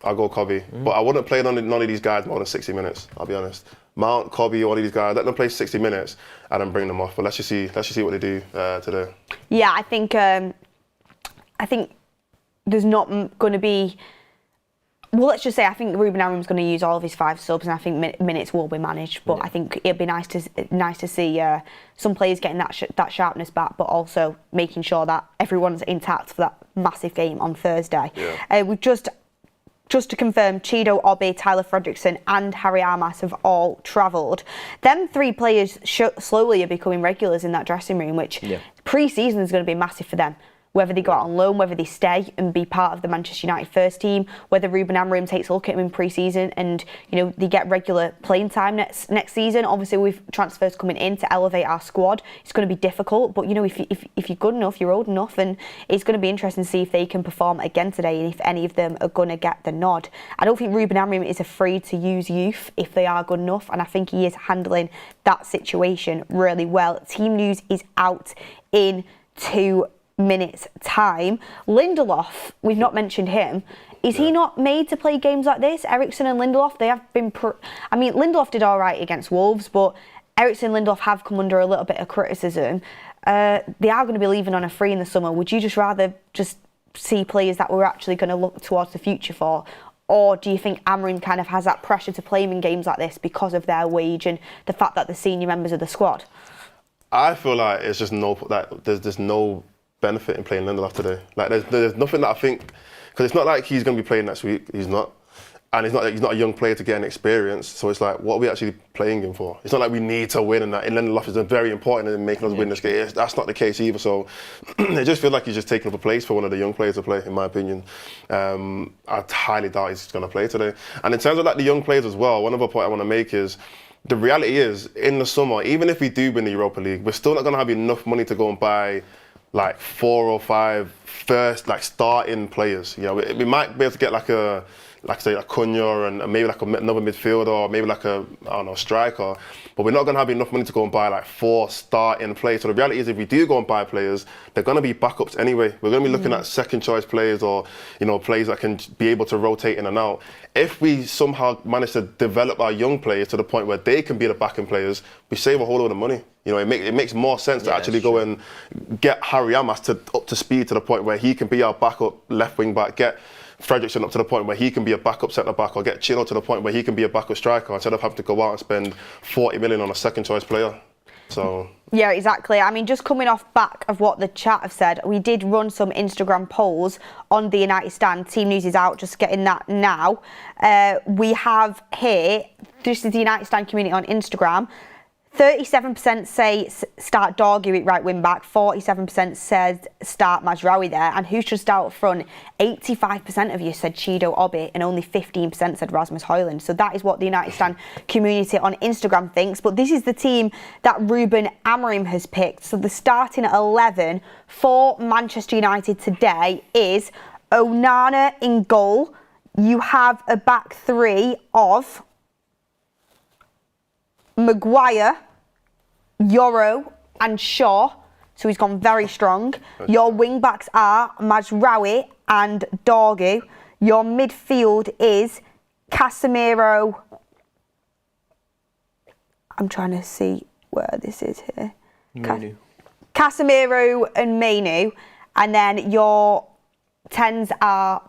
But I wouldn't play none of these guys more than 60 minutes, I'll be honest. Mount, Cobby, all of these guys, let them play 60 minutes and then bring them off. But let's just see what they do today. Yeah, I think there's not going to be... Well, let's just say I think Ruben Amorim's going to use all of his 5 subs, and I think minutes will be managed. But I think it'd be nice to see some players getting that sharpness back, but also making sure that everyone's intact for that massive game on Thursday. Yeah. We've just to confirm, Chido, Obi, Tyler Fredrickson and Harry Armas have all travelled. Them 3 players slowly are becoming regulars in that dressing room, which pre-season is going to be massive for them. Whether they go out on loan, whether they stay and be part of the Manchester United first team, whether Ruben Amorim takes a look at him in pre-season and they get regular playing time next season. Obviously, we've transfers coming in to elevate our squad. It's going to be difficult, but if you're good enough, you're old enough, and it's going to be interesting to see if they can perform again today and if any of them are going to get the nod. I don't think Ruben Amorim is afraid to use youth if they are good enough, and I think he is handling that situation really well. Team news is out in 2 minutes time. Lindelof, we've not mentioned him. Is he not made to play games like this? Eriksen and Lindelof, they have been... Lindelof did all right against Wolves, but Eriksen and Lindelof have come under a little bit of criticism. They are going to be leaving on a free in the summer. Would you just rather just see players that we're actually going to look towards the future for? Or do you think Amorim kind of has that pressure to play them in games like this because of their wage and the fact that they're senior members of the squad? I feel like it's just there's no benefit in playing Lindelof today. Like there's nothing that I think, because it's not like he's going to be playing next week. He's not, and he's not a young player to get an experience. So it's like, what are we actually playing him for? It's not like we need to win, and Lindelof is very important in making us win this game. That's not the case either. So it just feels like he's just taking up a place for one of the young players to play, in my opinion. I highly doubt he's going to play today. And in terms of the young players as well, one other point I want to make is, the reality is, in the summer, even if we do win the Europa League, we're still not going to have enough money to go and buy 4 or 5 first starting players. We might be able to get a Cunha and maybe another midfielder, or maybe a striker, but we're not going to have enough money to go and buy 4 starting players. So the reality is, if we do go and buy players, they're going to be backups anyway. We're going to be looking at second choice players, or players that can be able to rotate in and out. If we somehow manage to develop our young players to the point where they can be the backing players, we save a whole load of money. It makes more sense to actually go and get Harry Armas up to speed to the point where he can be our backup left wing back, get Fredrickson up to the point where he can be a backup centre back, or get Chino to the point where he can be a backup striker, instead of having to go out and spend 40 million on a second choice player. So yeah, exactly. Just coming off back of what the chat have said, we did run some Instagram polls on the United stand. Team news is out, just getting that now. We have here, this is the United stand community on Instagram. 37% say start Dorgu at right wing back, 47% said start Mazraoui there, and who should start up front? 85% of you said Chido Obi, and only 15% said Rasmus Højlund. So that is what the United stand community on Instagram thinks. But this is the team that Ruben Amorim has picked. So the starting 11 for Manchester United today is Onana in goal. You have a back 3 of Maguire, Yoro and Shaw, so he's gone very strong. Your wing backs are Mazraoui and Dorgu. Your midfield is Casemiro. I'm trying to see where this is here. Casemiro and Mainu, and then your 10s are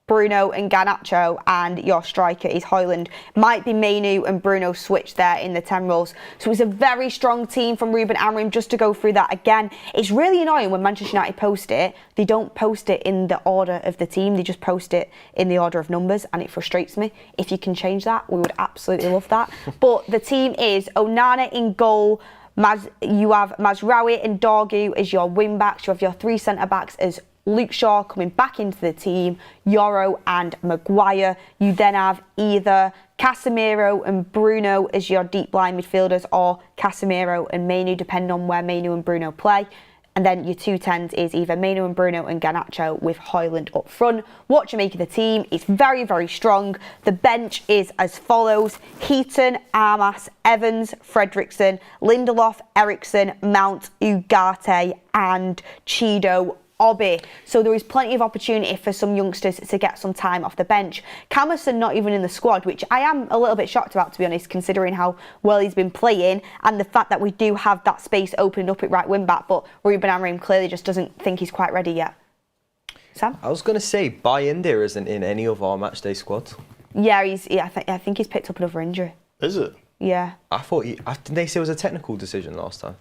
Bruno and Garnacho, and your striker is Højlund. Might be Mainu and Bruno switch there in the 10 roles. So it's a very strong team from Ruben Amorim. Just to go through that again, it's really annoying when Manchester United post it. They don't post it in the order of the team, they just post it in the order of numbers, and it frustrates me. If you can change that, we would absolutely love that. But the team is Onana in goal, you have Mazraoui and Dorgu as your wing backs. You have your 3 centre backs as Luke Shaw coming back into the team, Yoro and Maguire. You then have either Casemiro and Bruno as your deep line midfielders, or Casemiro and Mainu, depending on where Mainu and Bruno play. And then your 2 10s is either Mainu and Bruno and Garnacho with Højlund up front. What do you make of the team? It's very, very strong. The bench is as follows: Heaton, Armas, Evans, Fredrickson, Lindelof, Eriksson, Mount, Ugarte and Chido Obi. So there is plenty of opportunity for some youngsters to get some time off the bench. Camerson not even in the squad, which I am a little bit shocked about, to be honest, considering how well he's been playing and the fact that we do have that space opening up at right wing back, but Ruben Amorim clearly just doesn't think he's quite ready yet. Sam? I was going to say, Bayindir isn't in any of our matchday squads. Yeah, I think he's picked up another injury. Is it? Yeah. I thought didn't they say it was a technical decision last time?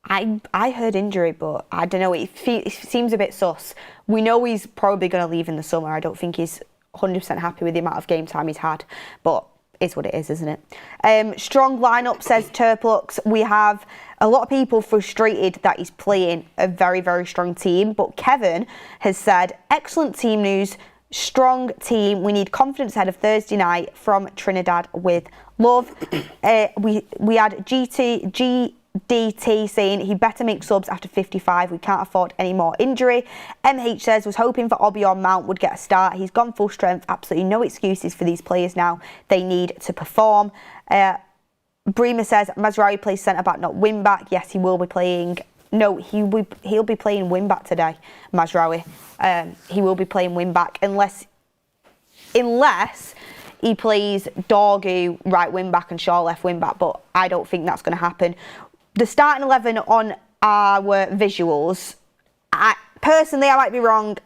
I heard injury, but I don't know. It seems a bit sus. We know he's probably going to leave in the summer. I don't think he's 100% happy with the amount of game time he's had, but it's what it is, isn't it? Strong lineup, says Turplux. We have a lot of people frustrated that he's playing a very, very strong team, but Kevin has said, excellent team news, strong team. We need confidence ahead of Thursday night from Trinidad with love. We had DT saying he better make subs after 55. We can't afford any more injury. MH says, was hoping for Obi or Mount would get a start. He's gone full strength. Absolutely no excuses for these players now. They need to perform. Bremer says, Mazraoui plays centre-back, not wing-back. Yes, he will be playing. No, he'll be playing wing-back today, Mazraoui. He will be playing wing-back unless he plays Dorgu right wing-back and Shaw left wing-back, but I don't think that's going to happen. The starting 11 on our visuals, personally, I might be wrong.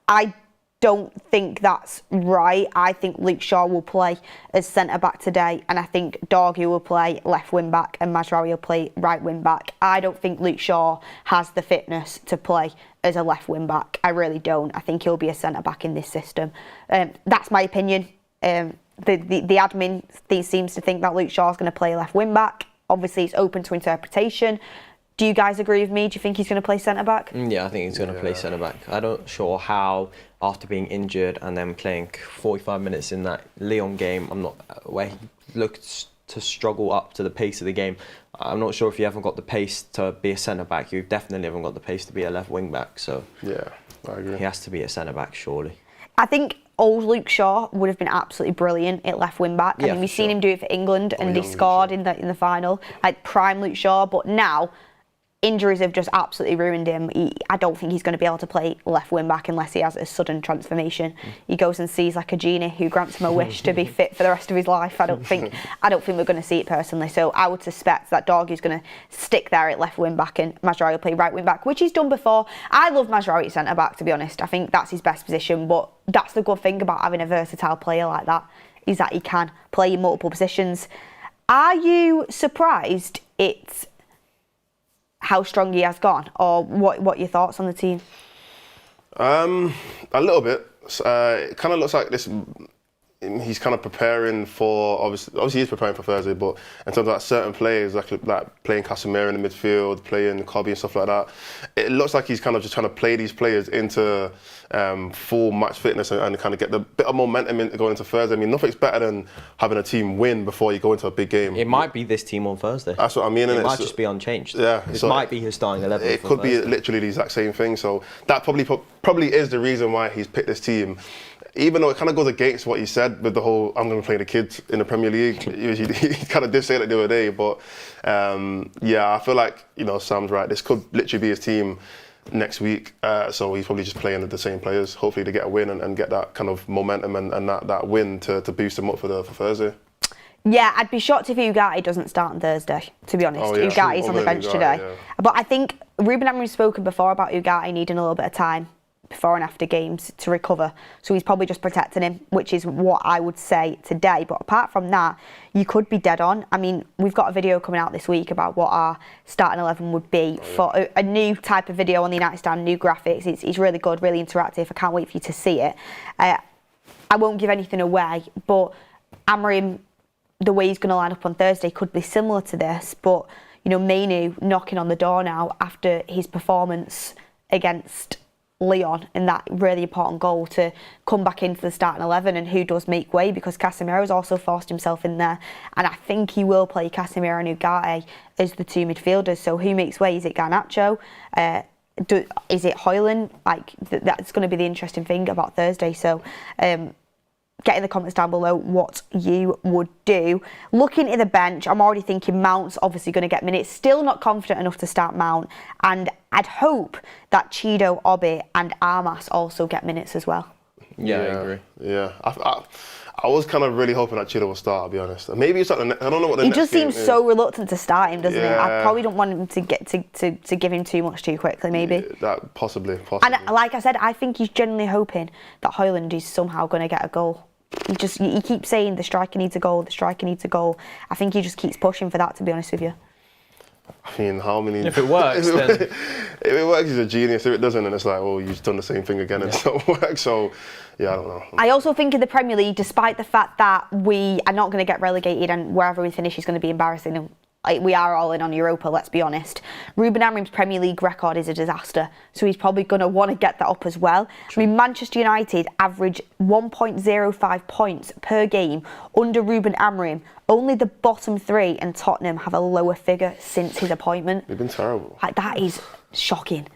I don't think that's right. I think Luke Shaw will play as centre-back today, and I think Dorgu will play left wing-back and Mazraoui will play right wing-back. I don't think Luke Shaw has the fitness to play as a left wing-back. I really don't. I think he'll be a centre-back in this system. That's my opinion. The admin seems to think that Luke Shaw's going to play left wing-back. Obviously, it's open to interpretation. Do you guys agree with me? Do you think he's going to play centre-back? Yeah, I think he's going to play centre-back. I'm not sure how, after being injured and then playing 45 minutes in that Lyon game, where he looked to struggle up to the pace of the game. I'm not sure if you haven't got the pace to be a centre-back. You definitely haven't got the pace to be a left wing-back. So yeah, I agree. He has to be a centre-back, surely. I think old Luke Shaw would have been absolutely brilliant at left wing back. I mean, we've seen him do it for England and he scored in the final, like prime Luke Shaw. But now injuries have just absolutely ruined him. I don't think he's going to be able to play left wing back unless he has a sudden transformation. He goes and sees like a genie who grants him a wish to be fit for the rest of his life. I don't think we're going to see it personally. So I would suspect that Dorgu's going to stick there at left wing back and Mazraoui will play right wing back, which he's done before. I love Mazraoui at centre back, to be honest. I think that's his best position, but that's the good thing about having a versatile player like that, is that he can play in multiple positions. Are you surprised it's how strong he has gone, or what are your thoughts on the team? A little bit. It kind of looks like this. He's kind of preparing for, obviously he's preparing for Thursday, but in terms of like certain players, like playing Casemiro in the midfield, playing Kobe and stuff like that, it looks like he's kind of just trying to play these players into full match fitness and kind of get the bit of momentum going into Thursday. I mean, nothing's better than having a team win before you go into a big game. It might be this team on Thursday. That's what I mean. It might just be unchanged. Yeah. It might be his starting 11. It could be literally the exact same thing. So that probably is the reason why he's picked this team. Even though it kind of goes against what he said with the whole, I'm going to play the kids in the Premier League. He kind of did say that the other day, but yeah, I feel like, Sam's right. This could literally be his team next week. So he's probably just playing with the same players, hopefully to get a win and get that kind of momentum and that win to boost him up for Thursday. Yeah, I'd be shocked if Ugarte doesn't start on Thursday, to be honest. Ugarte's on the bench today. Yeah. But I think Ruben Amorim's spoken before about Ugarte needing a little bit of time before and after games to recover, so he's probably just protecting him, which is what I would say today. But apart from that, you could be dead on. I mean, we've got a video coming out this week about what our starting 11 would be for a new type of video on the United Stand, new graphics. It's really good, really interactive. I can't wait for you to see it. I won't give anything away, but Amorim, the way he's going to line up on Thursday could be similar to this, but Mainu knocking on the door now after his performance against Leon in that really important goal to come back into the starting 11, and who does make way, because Casemiro's also forced himself in there, and I think he will play Casemiro and Ugarte as the two midfielders. So who makes way? Is it Garnacho? Is it Højlund? Like that's going to be the interesting thing about Thursday. So get in the comments down below what you would do. Looking at the bench, I'm already thinking Mount's obviously going to get minutes. Still not confident enough to start Mount, and I'd hope that Chido, Obi and Armas also get minutes as well. Yeah, I agree. Yeah, I was kind of really hoping that Chido will start, I'll be honest. Maybe it's not I don't know what the He next just seems game so reluctant to start him, doesn't he? Yeah. I probably don't want him to get to give him too much too quickly, maybe. Yeah, that possibly. And like I said, I think he's genuinely hoping that Højlund is somehow going to get a goal. He keeps saying the striker needs a goal, the striker needs a goal. I think he just keeps pushing for that, to be honest with you. I mean, how many... If it works, then... If it works, he's a genius. If it doesn't, then it's like, well, you've done the same thing again and it's not work. So, yeah, I don't know. I also think in the Premier League, despite the fact that we are not going to get relegated and wherever we finish is going to be embarrassing, we are all in on Europa, let's be honest. Ruben Amorim's Premier League record is a disaster, so he's probably going to want to get that up as well. True. I mean, Manchester United average 1.05 points per game under Ruben Amorim. Only the bottom three and Tottenham have a lower figure since his appointment. They've been terrible. Like, that is shocking.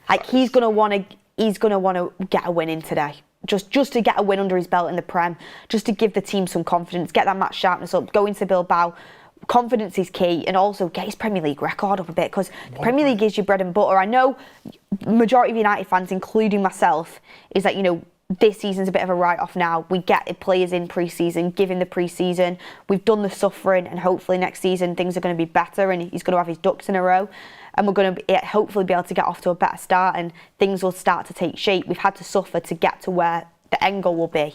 Like, he's going to want to get a win in today. Just to get a win under his belt in the Prem, just to give the team some confidence, get that match sharpness up, go into Bilbao. Confidence is key, and also get his Premier League record up a bit, because the Premier League is your bread and butter. I know majority of United fans, including myself, is that, you know, this season's a bit of a write-off now. We get players in pre-season, give him the pre-season. We've done the suffering, and hopefully next season things are going to be better, and he's going to have his ducks in a row, and we're going to hopefully be able to get off to a better start, and things will start to take shape. We've had to suffer to get to where the end goal will be.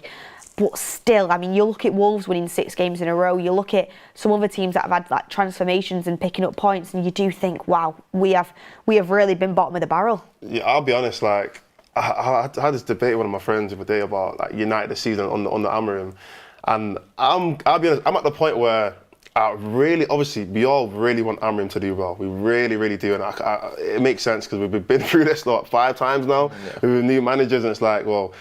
But still, I mean, you look at Wolves winning 6 games in a row, you look at some other teams that have had like transformations and picking up points, and you do think, wow, we have really been bottom of the barrel. Yeah, I'll be honest, like, I had this debate with one of my friends the other day about like United this season on the Amorim, and I'll be honest, I'm at the point where obviously, we all really want Amorim to do well. We really, really do, and it makes sense because we've been through this 5 times now with new managers, and it's like, well,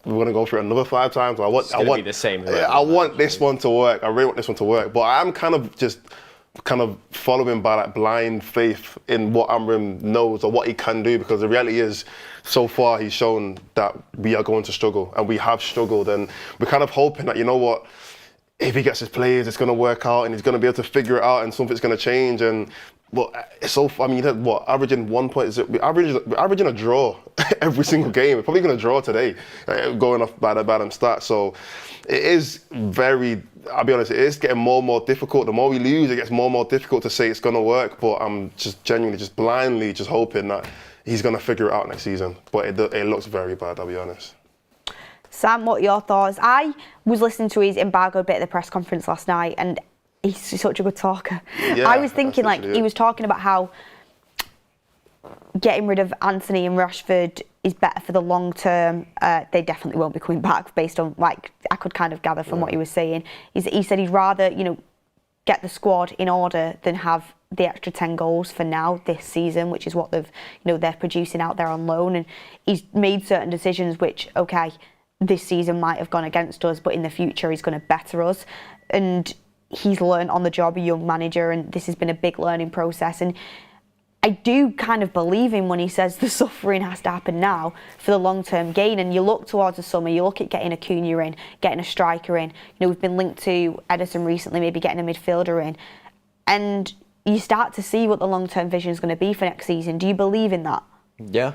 we're going to go through it another 5 times. I want be the same. I want this one to work. I really want this one to work. But I'm kind of following by like blind faith in what Amorim knows or what he can do, because the reality is, so far he's shown that we are going to struggle, and we have struggled, and we're kind of hoping that, you know what, if he gets his players, it's going to work out, and he's going to be able to figure it out, and something's going to change. But it's so, I mean, you had what, averaging 1 point, we're averaging a draw every single game. We're probably going to draw today, going off by them stats. So it is very, I'll be honest, it is getting more and more difficult. The more we lose, it gets more and more difficult to say it's going to work. But I'm just genuinely, just blindly, just hoping that he's going to figure it out next season. But it looks very bad, I'll be honest. Sam, what are your thoughts? I was listening to his embargoed bit at the press conference last night, and he's such a good talker. Yeah, I was thinking, like, he was talking about how getting rid of Anthony and Rashford is better for the long term. They definitely won't be coming back, based on, like, I could kind of gather from what he was saying. He said he'd rather, you know, get the squad in order than have the extra 10 goals for now this season, which is what they're producing out there on loan. And he's made certain decisions which, okay, this season might have gone against us, but in the future he's going to better us. And he's learned on the job, a young manager, and this has been a big learning process. And I do kind of believe him when he says the suffering has to happen now for the long-term gain. And you look towards the summer, you look at getting a Cunha in, getting a striker in. You know, we've been linked to Edison recently, maybe getting a midfielder in. And you start to see what the long-term vision is going to be for next season. Do you believe in that? Yeah,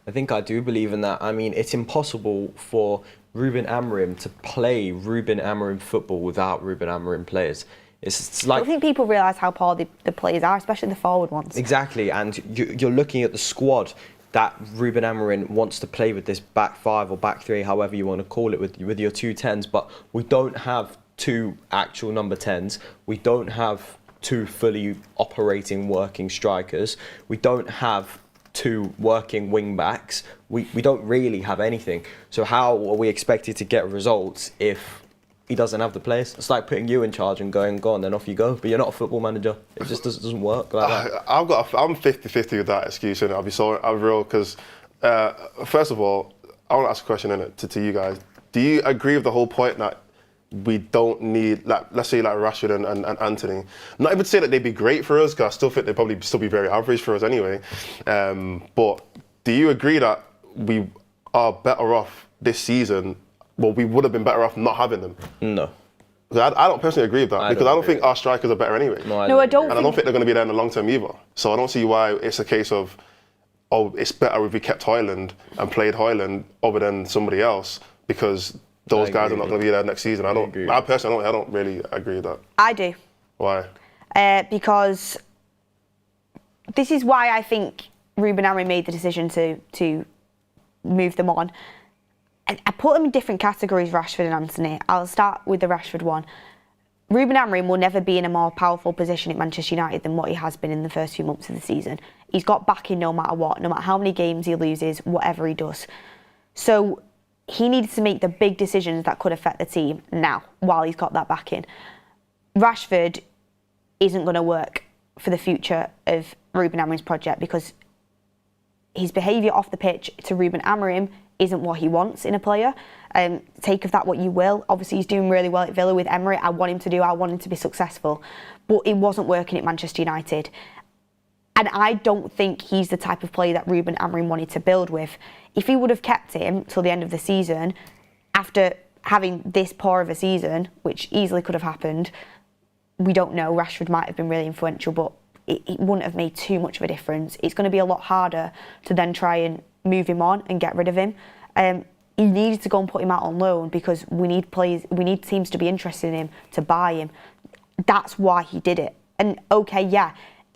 I think I do believe in that. I mean, it's impossible for Ruben Amorim to play Ruben Amorim football without Ruben Amorim players. It's like, I don't think people realise how poor the players are, especially the forward ones. Exactly, and you're looking at the squad that Ruben Amorim wants to play with, this back 5 or back 3, however you want to call it, with your 2 10s, but we don't have 2 actual number 10s. We don't have 2 fully operating, working strikers. We don't have 2 working wing backs. We don't really have anything. So how are we expected to get results if he doesn't have the players? It's like putting you in charge and going, go on, then off you go. But you're not a football manager. It just doesn't work like that. I'm 50-50 with that excuse, and I'll be so real, because First of all, I want to ask a question to you guys. Do you agree with the whole point that we don't need, like, let's say, like Rashford and Anthony? Not even to say that they'd be great for us, because I still think they'd probably still be very average for us anyway. But do you agree that we are better off this season? Well, we would have been better off not having them. No. I don't personally agree with that, because I don't think our strikers are better anyway. No, I don't. And I don't think they're going to be there in the long term either. So I don't see why it's a case of, oh, it's better if we kept Højlund and played Højlund over than somebody else, because those guys are not going to be there next season. I personally don't really agree with that. I do. Why? Because this is why I think Ruben Amorim made the decision to move them on. I put them in different categories, Rashford and Anthony. I'll start with the Rashford one. Ruben Amorim will never be in a more powerful position at Manchester United than what he has been in the first few months of the season. He's got backing no matter what, no matter how many games he loses, whatever he does. So he needs to make the big decisions that could affect the team now, while he's got that backing. Rashford isn't going to work for the future of Ruben Amorim's project, because his behaviour off the pitch to Ruben Amorim isn't what he wants in a player. Take of that what you will. Obviously, he's doing really well at Villa with Emery. I want him to be successful. But it wasn't working at Manchester United. And I don't think he's the type of player that Ruben Amorim wanted to build with. If he would have kept him till the end of the season, after having this poor of a season, which easily could have happened, we don't know. Rashford might have been really influential, but it wouldn't have made too much of a difference. It's going to be a lot harder to then try and move him on and get rid of him. He needed to go and put him out on loan, because we need teams to be interested in him, to buy him. That's why he did it. And okay, yeah,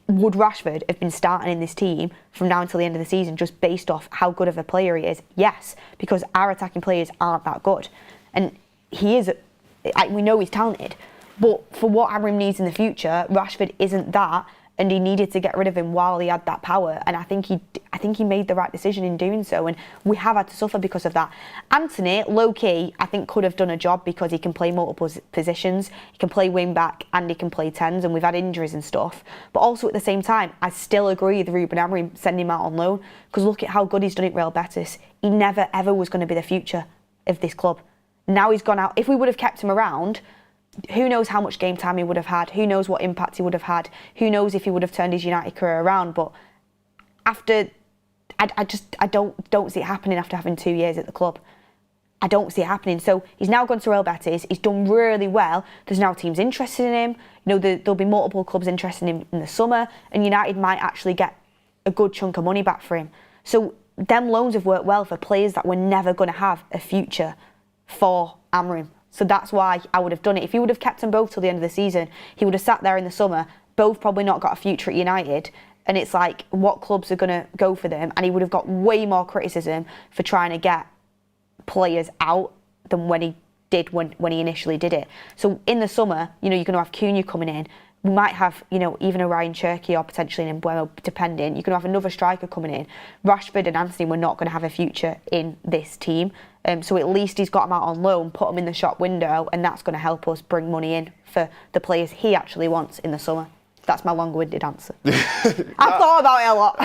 would Rashford have been starting in this team from now until the end of the season just based off how good of a player he is? Yes, because our attacking players aren't that good. And he is, we know he's talented, but for what Amorim needs in the future, Rashford isn't that, and he needed to get rid of him while he had that power. And I think he made the right decision in doing so, and we have had to suffer because of that. Anthony, low-key, I think could have done a job, because he can play multiple positions. He can play wing-back and he can play 10s, and we've had injuries and stuff. But also at the same time, I still agree with Ruben Amorim sending him out on loan, because look at how good he's done at Real Betis. He never, ever was going to be the future of this club. Now he's gone out. If we would have kept him around, who knows how much game time he would have had? Who knows what impact he would have had? Who knows if he would have turned his United career around? But after, I don't see it happening after having 2 years at the club. I don't see it happening. So he's now gone to Real Betis. He's done really well. There's now teams interested in him. You know, there'll be multiple clubs interested in him in the summer, and United might actually get a good chunk of money back for him. So them loans have worked well for players that were never going to have a future for Amorim. So that's why I would have done it. If he would have kept them both till the end of the season, he would have sat there in the summer, both probably not got a future at United. And it's like, what clubs are going to go for them? And he would have got way more criticism for trying to get players out than when he did when he initially did it. So in the summer, you know, you're going to have Cunha coming in. We might have, you know, even a Ryan Cherky or potentially an Embuemo, depending. You're going to have another striker coming in. Rashford and Anthony were not going to have a future in this team. So at least he's got them out on loan, put them in the shop window, and that's going to help us bring money in for the players he actually wants in the summer. That's my long-winded answer. I've thought about it a lot.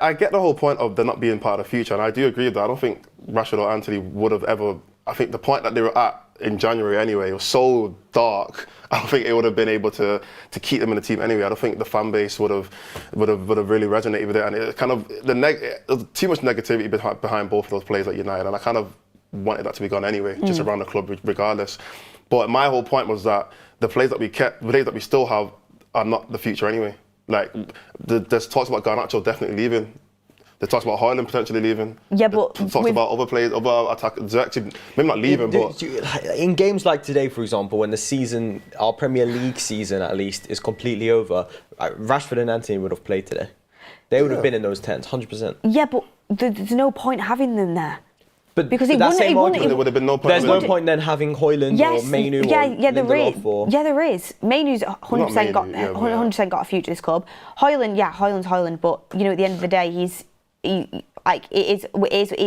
I get the whole point of there not being part of the future, and I do agree with that. I don't think Rashford or Anthony would have ever. I think the point that they were at in January anyway, it was so dark. I don't think it would have been able to keep them in the team anyway. I don't think the fan base would have really resonated with it, and it kind of there's too much negativity behind both of those players at United, and I kind of wanted that to be gone anyway, just around the club regardless. But my whole point was that the players that we kept, the players that we still have, are not the future anyway. Like there's talks about Garnacho definitely leaving. There's talks about Højlund potentially leaving. Yeah, but there's talks about other players, other attackers, actually maybe not leaving, but in games like today, for example, when the season, our Premier League season at least, is completely over, Rashford and Anthony would have played today. They would have been in those 10s, 100%. Yeah, but there's no point having them there. But because there would have been no point. There's no point then having Højlund or Mainu or Lindelof or... Yeah, there is. Mainu's 100% got a future at this club. Højlund's Højlund, but you know, at the end of the day, it's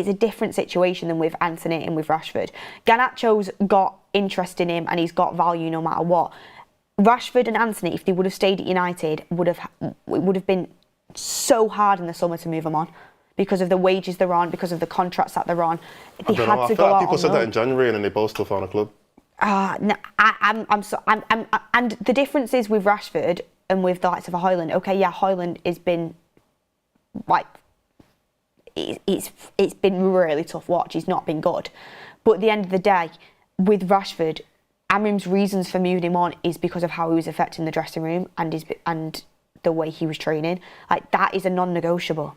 a different situation than with Anthony and with Rashford. Garnacho's got interest in him and he's got value no matter what. Rashford and Anthony, if they would have stayed at United, it would have been so hard in the summer to move them on, because of the wages they're on, because of the contracts that they're on. They had to I feel go like out people on said that loan. in January and then they both still found a club. No, and the difference is with Rashford and with the likes of a Højlund. Okay, yeah, Højlund has been like, it's been a really tough watch. He's not been good, but at the end of the day, with Rashford, Amrim's reasons for moving him on is because of how he was affecting the dressing room and the way he was training. Like, that is a non-negotiable.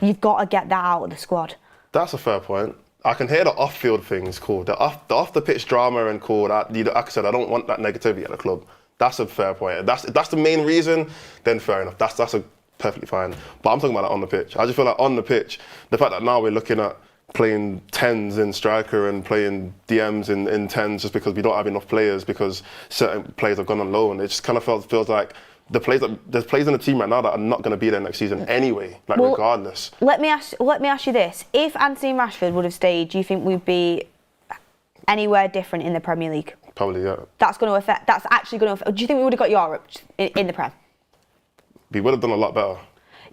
You've got to get that out of the squad. That's a fair point. I can hear the off-field things, cool. The off-the-pitch drama and cool. Like I said, I don't want that negativity at the club. That's a fair point. That's the main reason. Then fair enough. That's a perfectly fine. But I'm talking about that on the pitch. I just feel like on the pitch, the fact that now we're looking at playing 10s in striker and playing DMs in 10s just because we don't have enough players because certain players have gone on loan. It just kind of feels like there's players in the team right now that are not going to be there next season anyway, regardless. Let me ask you this. If Anthony Rashford would have stayed, do you think we'd be anywhere different in the Premier League? Probably, yeah. That's actually going to affect. Do you think we would have got Europe in the Prem? We would have done a lot better.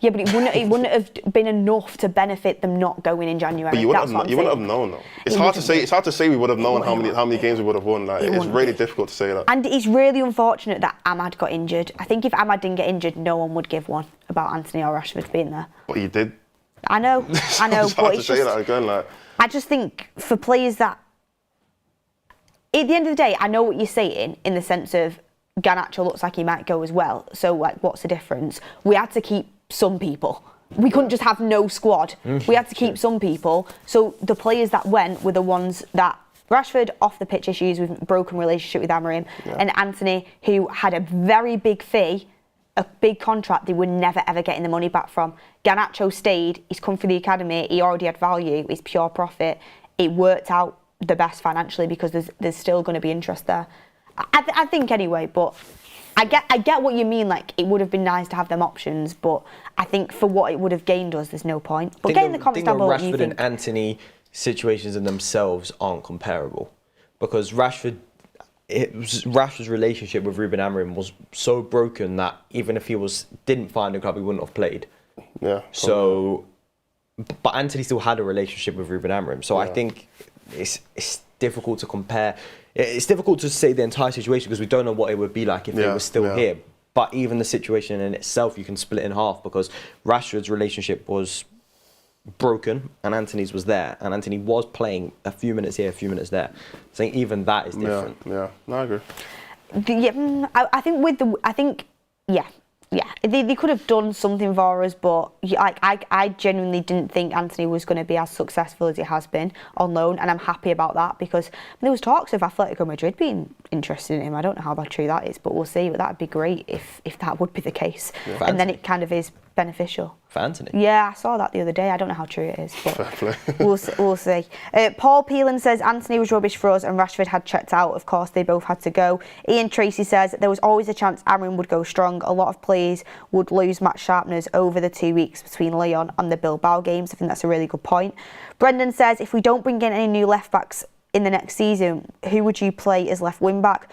Yeah, but it wouldn't have been enough to benefit them not going in January. But you wouldn't have known though. It's hard to say we would have known how many games we would have won. Like, it's really difficult to say that. And it's really unfortunate that Ahmad got injured. I think if Ahmad didn't get injured, no one would give one about Anthony or Rashford being there. But he did. I know. It's hard to say that again. Like, I just think for players that, at the end of the day, I know what you're saying in the sense of Garnacho looks like he might go as well. So, like, what's the difference? We had to keep some people. We couldn't just have no squad. We had to keep some people. So the players that went were the ones that Rashford, off the pitch issues with broken relationship with Amorim, and Anthony, who had a very big fee, a big contract they were never ever getting the money back from. Garnacho stayed, he's come for the academy, he already had value, it's pure profit. It worked out the best financially because there's still going to be interest there. I think anyway, but I get what you mean. Like, it would have been nice to have them options, but I think for what it would have gained us, there's no point. But get in the comments down below what you think. Rashford and Anthony situations in themselves aren't comparable because Rashford's relationship with Ruben Amorim was so broken that even if he didn't find a club, he wouldn't have played. Yeah. So, but Anthony still had a relationship with Ruben Amorim. So I think it's difficult to compare. It's difficult to say the entire situation because we don't know what it would be like if he was still here. But even the situation in itself, you can split in half because Rashford's relationship was broken and Anthony's was there, and Anthony was playing a few minutes here, a few minutes there. So I think even that is different. Yeah, no, I agree. They could have done something for us, but I genuinely didn't think Anthony was going to be as successful as he has been on loan, and I'm happy about that because there was talks of Atletico Madrid being interested in him. I don't know how true that is, but we'll see. But that'd be great if that would be the case, and then it kind of is beneficial. For Anthony? Yeah, I saw that the other day. I don't know how true it is, but we'll see. Paul Peelan says Anthony was rubbish for us and Rashford had checked out. Of course, they both had to go. Ian Tracy says there was always a chance Amorim would go strong. A lot of players would lose match sharpness over the 2 weeks between Lyon and the Bilbao games. I think that's a really good point. Brendan says if we don't bring in any new left backs in the next season, who would you play as left wing back?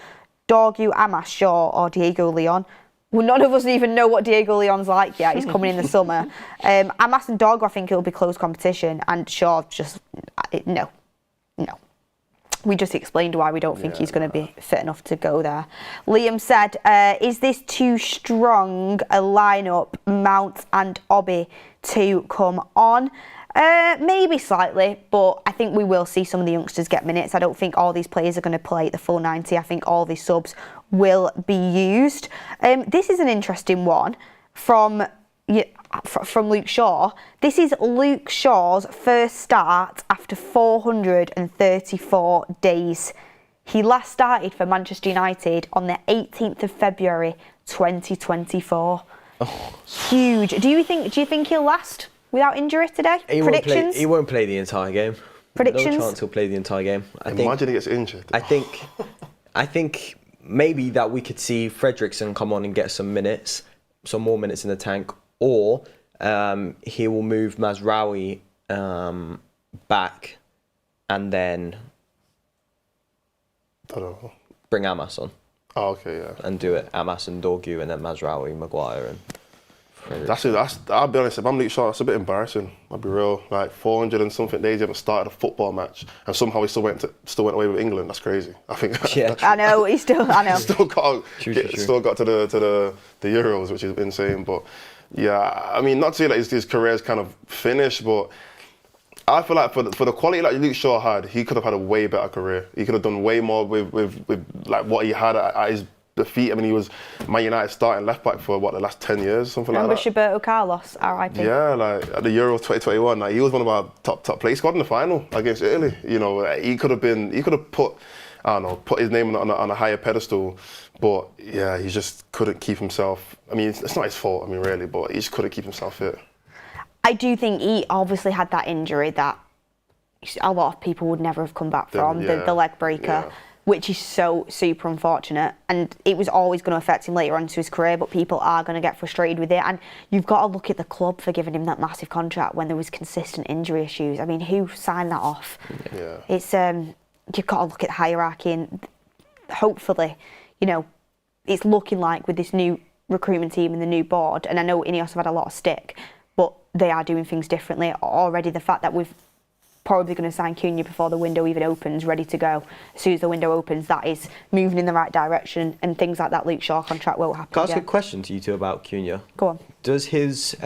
Dorgu, Amas, Shaw or Diego Leon? Well, none of us even know what Diego Leon's like yet. He's coming in the summer. Amas and Dorgu, I think it'll be close competition, and Shaw just no. We just explained why we don't think he's going to be fit enough to go there. Liam said, is this too strong a lineup, Mount and Obi, to come on? Maybe slightly, but I think we will see some of the youngsters get minutes. I don't think all these players are going to play the full 90. I think all these subs will be used. This is an interesting one from Luke Shaw. This is Luke Shaw's first start after 434 days. He last started for Manchester United on the 18th of February 2024. Oh. Huge. Do you think he'll last without injury today? Predictions? He won't play the entire game. Predictions? No chance he'll play the entire game. Imagine he gets injured. I think maybe that we could see Fredrickson come on and get some more minutes in the tank, or he will move Mazraoui back and then I don't know. Bring Amas on. Oh, okay, yeah. And do it Amas and Dorgu and then Mazraoui, Maguire and I'll be honest, if I'm Luke Shaw, that's a bit embarrassing. I'll be real. Like 400 and something days, you haven't started a football match, and somehow he still went away with England. That's crazy. I think. Yeah. I know. I know. Still got to the Euros, which is insane. But yeah, I mean, not to say that his career's kind of finished, but I feel like for the quality like Luke Shaw had, he could have had a way better career. He could have done way more with like what he had at his defeat. I mean, he was Man United starting left back for the last 10 years, something like that. Remember Roberto Carlos, RIP? Yeah, like at the Euro 2021, like, he was one of our top players. He scored in the final against Italy. You know, he could have put his name on a higher pedestal, but yeah, he just couldn't keep himself. I mean, it's not his fault. I mean, really, but he just couldn't keep himself fit. I do think he obviously had that injury that a lot of people would never have come back from, the leg breaker, which is so super unfortunate. And it was always going to affect him later on into his career, but people are going to get frustrated with it. And you've got to look at the club for giving him that massive contract when there was consistent injury issues. I mean, who signed that off? Yeah. It's you've got to look at the hierarchy, and hopefully, you know, it's looking like with this new recruitment team and the new board, and I know Ineos have had a lot of stick, but they are doing things differently. Already the fact that we've probably going to sign Cunha before the window even opens, ready to go. As soon as the window opens, that is moving in the right direction, and things like that Luke Shaw contract won't happen. Can I ask a question to you two about Cunha? Go on. Does his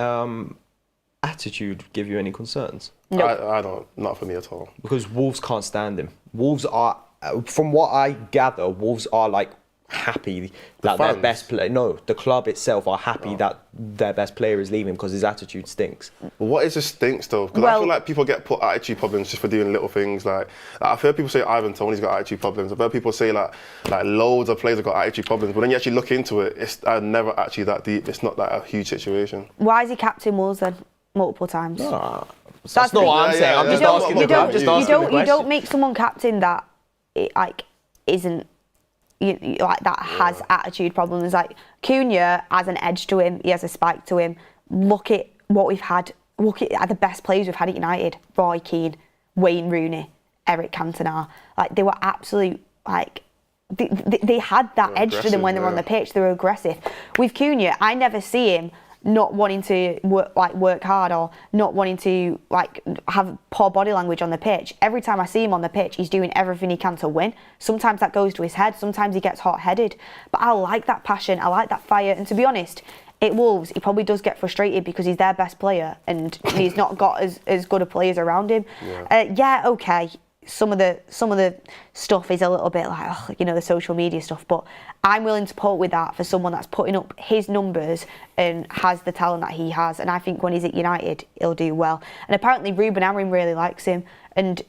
attitude give you any concerns? No. I don't, not for me at all. Because Wolves can't stand him. Wolves are, from what I gather, Wolves are like happy that their best player, the club itself are happy that their best player is leaving because his attitude stinks. What is it stinks though? Because I feel like people get put attitude problems just for doing little things. Like I've heard people say Ivan Toney's got attitude problems. I've heard people say like loads of players have got attitude problems. But then you actually look into it, it's never actually that deep. It's not like a huge situation. Why is he captain Wolves then multiple times? That's not what I'm saying. I'm just asking the question. You don't make someone captain that isn't. That has attitude problems. Like Cunha has an edge to him, he has a spike to him. Look at what we've had. Look at the best players we've had at United: Roy Keane, Wayne Rooney, Eric Cantona. Like they were absolute. Like they had that edge to them when they were on the pitch. They were aggressive. With Cunha, I never see him not wanting to work hard or not wanting to have poor body language on the pitch. Every time I see him on the pitch, he's doing everything he can to win. Sometimes that goes to his head, sometimes he gets hot-headed. But I like that passion, I like that fire. And to be honest, at Wolves, he probably does get frustrated because he's their best player and he's not got as good of players around him. Okay. Some of the stuff is a little bit like, the social media stuff, but I'm willing to put with that for someone that's putting up his numbers and has the talent that he has. And I think when he's at United, he'll do well. And apparently Ruben Amorim really likes him, and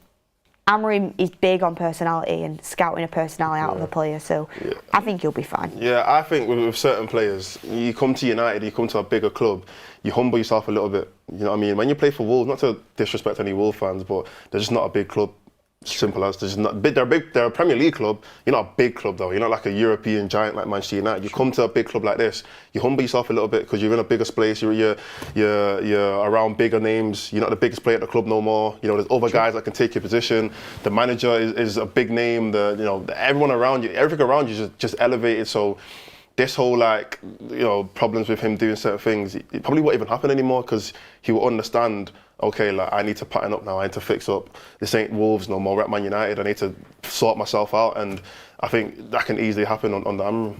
Amorim is big on personality and scouting a personality out of a player, so I think he'll be fine. Yeah, I think with certain players, you come to United, you come to a bigger club, you humble yourself a little bit. You know what I mean? When you play for Wolves, not to disrespect any Wolves fans, but they're just not a big club. Simple as. They're a Premier League club. You're not a big club though. You're not like a European giant like Manchester United. You come to a big club like this, you humble yourself a little bit because you're in a bigger space. You're around bigger names. You're not the biggest player at the club no more. There's other guys that can take your position. The manager is a big name. Everyone around you, everything around you is just elevated. So this whole problems with him doing certain things, it probably won't even happen anymore because he will understand. Okay, I need to pattern up now, I need to fix up. This ain't Wolves no more, we're at Man United, I need to sort myself out, and I think that can easily happen on the Amorim.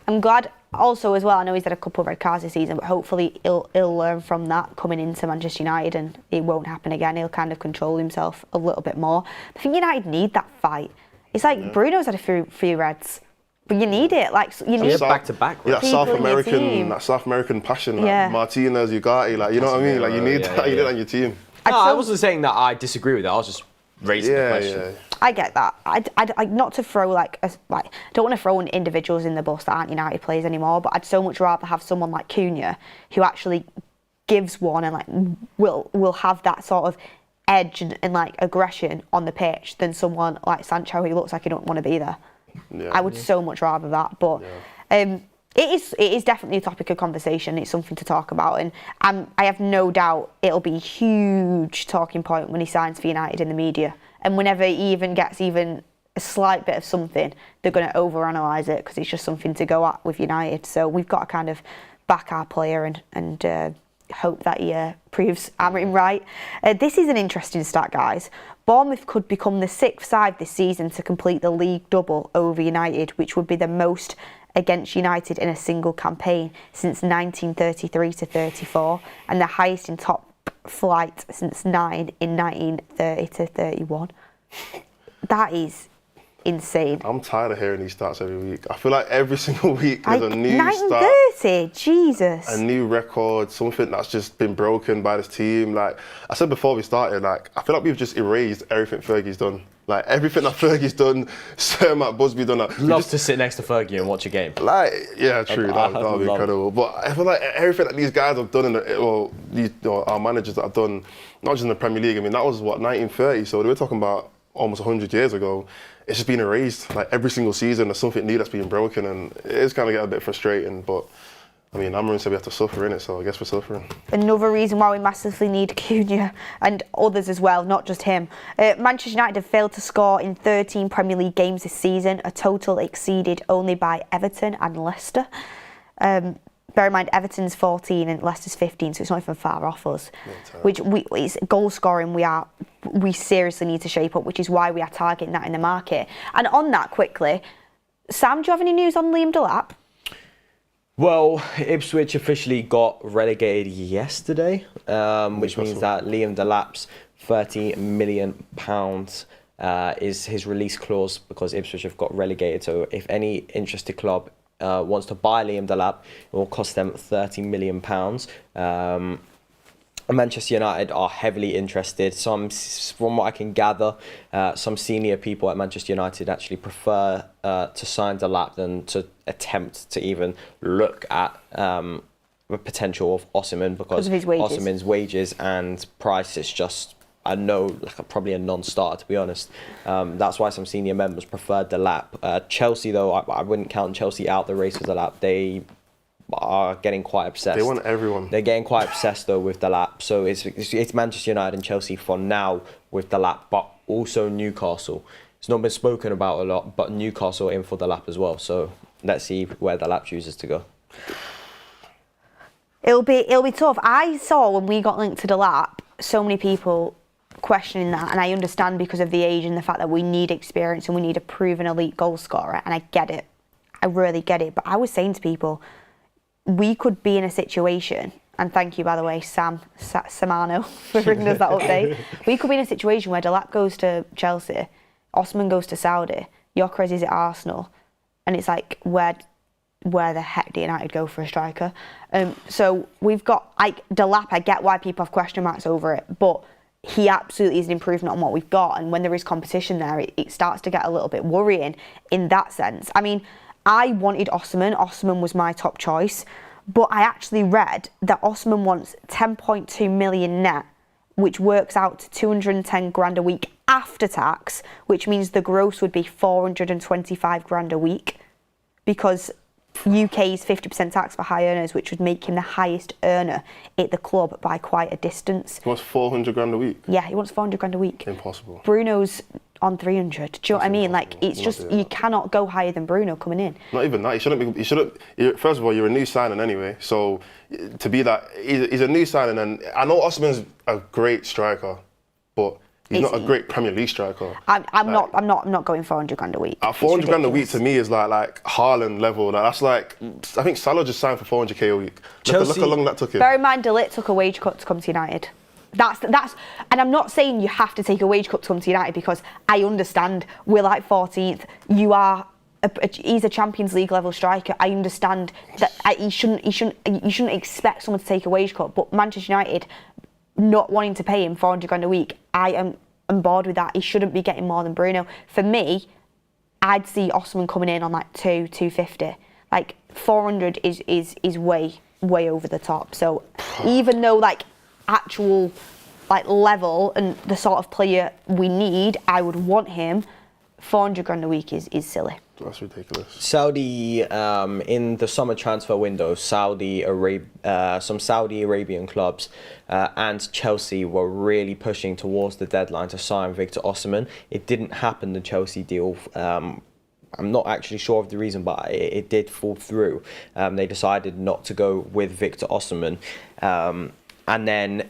I'm glad also as well, I know he's had a couple of red cards this season, but hopefully he'll learn from that coming into Manchester United and it won't happen again. He'll kind of control himself a little bit more. I think United need that fight. It's like Bruno's had a few reds. But you need it, you need back to back. That South American passion, Martinez, Ugarte, you know what I mean? You need that, you need that on your team. I wasn't saying that I disagree with that. I was just raising the question. Yeah. I get that. I not to throw I don't want to throw individuals in the bus that aren't United players anymore. But I'd so much rather have someone like Cunha who actually gives one and will have that sort of edge and aggression on the pitch than someone like Sancho who looks like he don't want to be there. Yeah. I would so much rather that, but it is definitely a topic of conversation. It's something to talk about, and I have no doubt it'll be a huge talking point when he signs for United in the media. And whenever he even gets a slight bit of something, they're going to overanalyze it because it's just something to go at with United. So we've got to kind of back our player and hope that he proves Amarim right. This is an interesting stat, guys. Bournemouth could become the 6th side this season to complete the league double over United, which would be the most against United in a single campaign since 1933 to 34, and the highest in top flight since 9 in 1930 to 31. That is insane. I'm tired of hearing these stats every week. I feel like every single week there's a new stat. 1930, Jesus. A new record, something that's just been broken by this team. Like I said before we started, like I feel like we've just erased everything Fergie's done. Like everything that Fergie's done, Sir Matt Busby done that. Love to sit next to Fergie and watch a game. Like, yeah, true, that would be incredible. But I feel like everything that these guys have done, our managers that have done, not just in the Premier League, I mean, that was what, 1930, so we're talking about almost 100 years ago. It's just been erased. Like every single season, there's something new that's being broken, and it's kind of get a bit frustrating, but I mean, Amarim said we have to suffer in it, so I guess we're suffering. Another reason why we massively need Cunha and others as well, not just him. Manchester United have failed to score in 13 Premier League games this season, a total exceeded only by Everton and Leicester. Bear in mind, Everton's 14 and Leicester's 15, so it's not even far off us. Which it's goal scoring we seriously need to shape up, which is why we are targeting that in the market. And on that, quickly, Sam, do you have any news on Liam Delap? Well, Ipswich officially got relegated yesterday, which means that Liam Delap's £30 million is his release clause because Ipswich have got relegated. So if any interested club wants to buy Liam Delap, it will cost them £30 million. Manchester United are heavily interested. From what I can gather, some senior people at Manchester United actually prefer to sign Delap than to attempt to even look at the potential of Osimhen because of Osimhen's wages and price is just, I know, probably a non-starter, to be honest. That's why some senior members prefer Delap. Chelsea, though, I wouldn't count Chelsea out the race with Delap. They are getting quite obsessed. They want everyone. They're getting quite obsessed though with Delap. So it's Manchester United and Chelsea for now with Delap, but also Newcastle. It's not been spoken about a lot, but Newcastle are in for Delap as well. So let's see where Delap chooses to go. It'll be tough. I saw when we got linked to Delap, so many people questioning that, and I understand because of the age and the fact that we need experience and we need a proven elite goal scorer, and I get it. I really get it. But I was saying to people, we could be in a situation, and thank you, by the way, Samano, for bringing us that update. We could be in a situation where Delap goes to Chelsea, Osimhen goes to Saudi, Gyökeres is at Arsenal, and it's like, where the heck do United go for a striker? So we've got, like, Delap, I get why people have question marks over it, but he absolutely is an improvement on what we've got, and when there is competition there, it starts to get a little bit worrying in that sense. I mean, I wanted Osimhen. Osimhen was my top choice. But I actually read that Osimhen wants 10.2 million net, which works out to 210 grand a week after tax, which means the gross would be 425 grand a week, because UK's 50% tax for high earners, which would make him the highest earner at the club by quite a distance. He wants 400 grand a week? Yeah, he wants 400 grand a week. Impossible. Bruno's on 300. Do you know what I mean? Like, it's just, you cannot go higher than Bruno coming in. Not even that. First of all, you're a new signing anyway. So to be that, he's a new signing, and I know Osimhen's a great striker, but he's not a great Premier League striker. I'm not going 400 grand a week. 400 grand a week to me is like Haaland level. Like, that's like, I think Salah just signed for 400k a week. Look how long that took him. Bear in mind, De Ligt took a wage cut to come to United. That's, and I'm not saying you have to take a wage cut to come to United, because I understand we're like 14th. He's a Champions League level striker. I understand that you shouldn't expect someone to take a wage cut. But Manchester United not wanting to pay him 400 grand a week, I am on board with that. He shouldn't be getting more than Bruno. For me, I'd see Osimhen coming in on like 250. Like 400 is way over the top. So even though like actual like level and the sort of player we need, I would want him, 400 grand a week is silly. That's ridiculous. Saudi, in the summer transfer window, some Saudi Arabian clubs and Chelsea were really pushing towards the deadline to sign Victor Osimhen. It didn't happen, the Chelsea deal, I'm not actually sure of the reason, but it did fall through. They decided not to go with Victor Osimhen, and then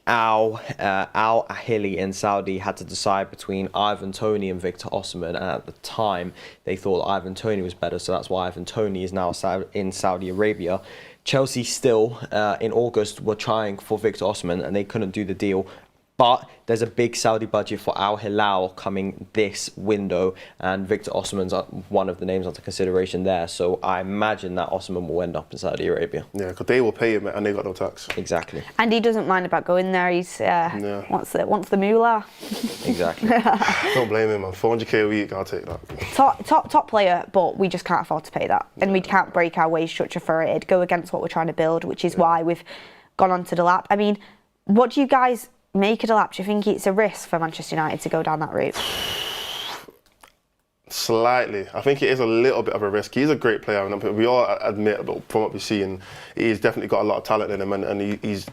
Al Ahly in Saudi had to decide between Ivan Toney and Victor Osimhen, and at the time they thought Ivan Toney was better, so that's why Ivan Toney is now in Saudi Arabia. Chelsea still in August were trying for Victor Osimhen and they couldn't do the deal. But there's a big Saudi budget for Al Hilal coming this window, and Victor Osimhen's one of the names under consideration there. So I imagine that Osimhen will end up in Saudi Arabia. Yeah, because they will pay him and they got no tax. Exactly. And he doesn't mind about going there. He's wants the moolah. Exactly. Don't blame him, man. 400k a week, I'll take that. Top player, but we just can't afford to pay that, and we can't break our wage structure for it. It'd go against what we're trying to build, which is why we've gone on to Delap. I mean, what do you guys make of Delap? Do you think it's a risk for Manchester United to go down that route? Slightly. I think it is a little bit of a risk. He's a great player, and we all admit, from what we've seen, he's definitely got a lot of talent in him, and he's...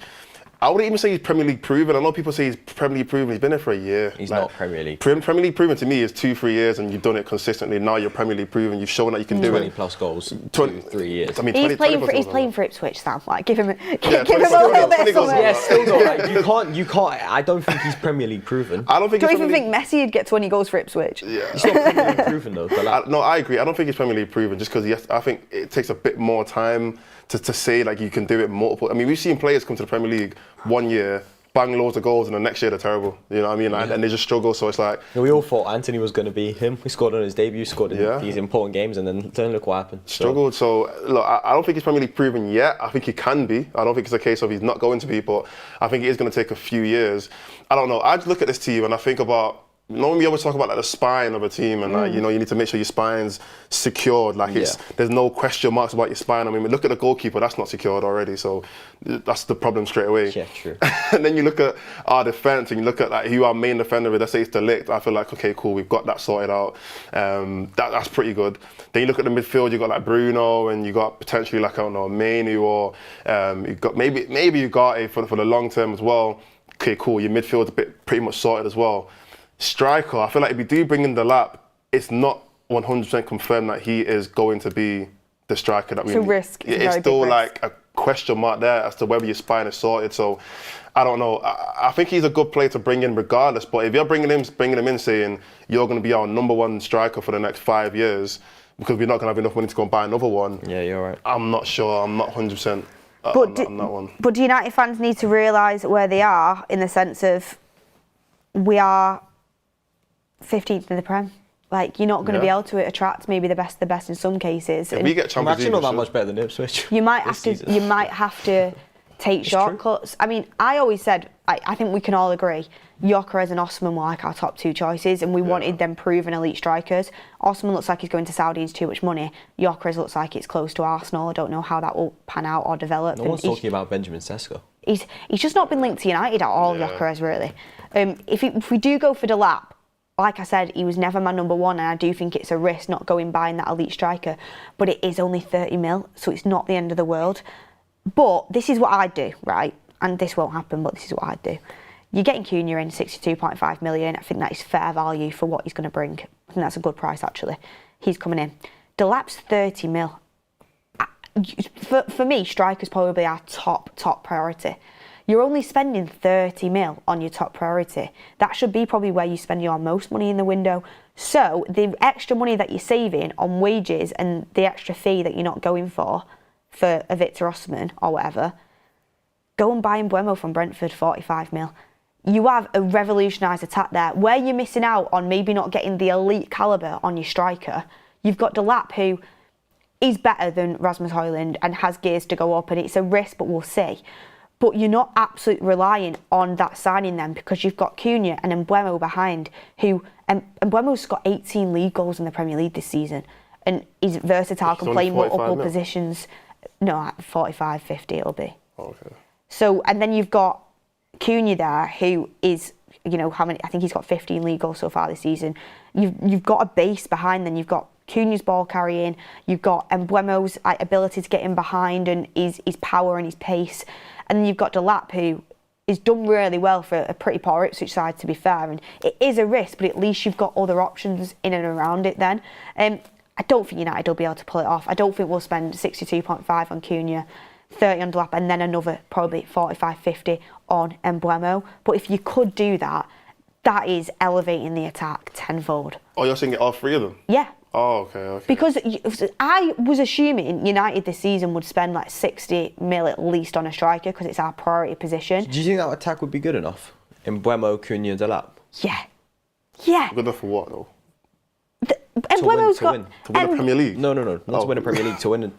I wouldn't even say he's Premier League proven. I know people say he's Premier League proven. He's been there for a year. He's not Premier League. Premier League proven to me is 2-3 years, and you've done it consistently. Now you're Premier League proven. You've shown that you can do 20 it. plus goals, 2-3 years. I mean, he's playing for Ipswich, Sam. Like, give him a little bit of something. Yeah, still not. Like, you can't. I don't think he's Premier League proven. I don't think. Do you even think Messi would get 20 goals for Ipswich? Yeah. He's not Premier League proven though. But no, I agree. I don't think he's Premier League proven just because I think it takes a bit more time to say like you can do it multiple. I mean, we've seen players come to the Premier League 1 year, bang loads of goals, and the next year they're terrible. You know what I mean? And they just struggle. So it's like we all thought Anthony was going to be him. He scored on his debut, scored in these important games, and then look what happened. Struggled. So look, I don't think he's Premier League proven yet. I think he can be. I don't think it's a case of he's not going to be, but I think it is going to take a few years. I don't know. I just look at this team and I think about. When we always talk about like the spine of a team, and like, you know, you need to make sure your spine's secured. Like there's no question marks about your spine. I mean, look at the goalkeeper; that's not secured already. So that's the problem straight away. Yeah, true. And then you look at our defense, and you look at like who our main defender is. Let's say it's De Ligt. I feel like okay, cool, we've got that sorted out. That's pretty good. Then you look at the midfield. You got like Bruno, and you got potentially like I don't know, Mainu, or you got maybe Ugarte for the long term as well. Okay, cool. Your midfield's pretty much sorted as well. Striker, I feel like if you do bring in Delap, it's not 100% confirmed that he is going to be the striker that we need. It's a risk. It's still like a question mark there as to whether your spine is sorted. So I don't know. I think he's a good player to bring in regardless. But if you're bringing him in saying you're going to be our number one striker for the next 5 years because we're not going to have enough money to go and buy another one. Yeah, you're right. I'm not sure. I'm not 100% on that one. But do United fans need to realise where they are in the sense of we are 15th in the Prem. Like, you're not going to be able to attract maybe the best in some cases. If we get Champions League, not that much better than Ipswich. You might have to take shortcuts. I mean, I always said, I think we can all agree, Gyökeres and Osimhen were like our top two choices, and we wanted them proven elite strikers. Osimhen looks like he's going to Saudi, he's too much money. Gyökeres looks like it's close to Arsenal. I don't know how that will pan out or develop. No one's talking about Benjamin Sesko. He's just not been linked to United at all, Gyökeres, really. If we do go for Delap, like I said, he was never my number one, and I do think it's a risk not going buying that elite striker. But it is only 30 mil, so it's not the end of the world. But this is what I'd do, right? And this won't happen, but this is what I'd do. You're getting Cunha in 62.5 million. I think that is fair value for what he's going to bring. I think that's a good price, actually. He's coming in. Delap's 30 mil. For me, striker's probably our top priority. You're only spending 30 mil on your top priority. That should be probably where you spend your most money in the window. So the extra money that you're saving on wages and the extra fee that you're not going for a Victor Osimhen or whatever, go and buy Mbeumo from Brentford, 45 mil. You have a revolutionised attack there. Where you're missing out on maybe not getting the elite calibre on your striker, you've got Delap, who is better than Rasmus Højlund and has gears to go up, and it's a risk, but we'll see. But you're not absolutely relying on that signing then, because you've got Cunha and Mbeumo behind, who Mbeumo's got 18 league goals in the Premier League this season, and he's versatile, can play multiple positions. No, 45, 50 it'll be. Okay. So, and then you've got Cunha there, who is, you know, I think he's got 15 league goals so far this season. You've got a base behind, then you've got Cunha's ball carrying, you've got Mbeumo's ability to get in behind and his power and his pace. And then you've got Delap, who is done really well for a pretty poor Ipswich side, to be fair. And it is a risk, but at least you've got other options in and around it then. I don't think United will be able to pull it off. I don't think we'll spend 62.5 on Cunha, 30 on Delap, and then another probably 45, 50 on Mbeumo. But if you could do that, that is elevating the attack tenfold. Oh, you're saying all three of them? Yeah. Oh, okay. Because I was assuming United this season would spend like 60 mil at least on a striker because it's our priority position. Do you think that attack would be good enough? Mbeumo, Cunha, Delap? Yeah. Yeah. Good enough for what, though? Mbeumo's got... To win the Premier League? No. Not to win a Premier League, to win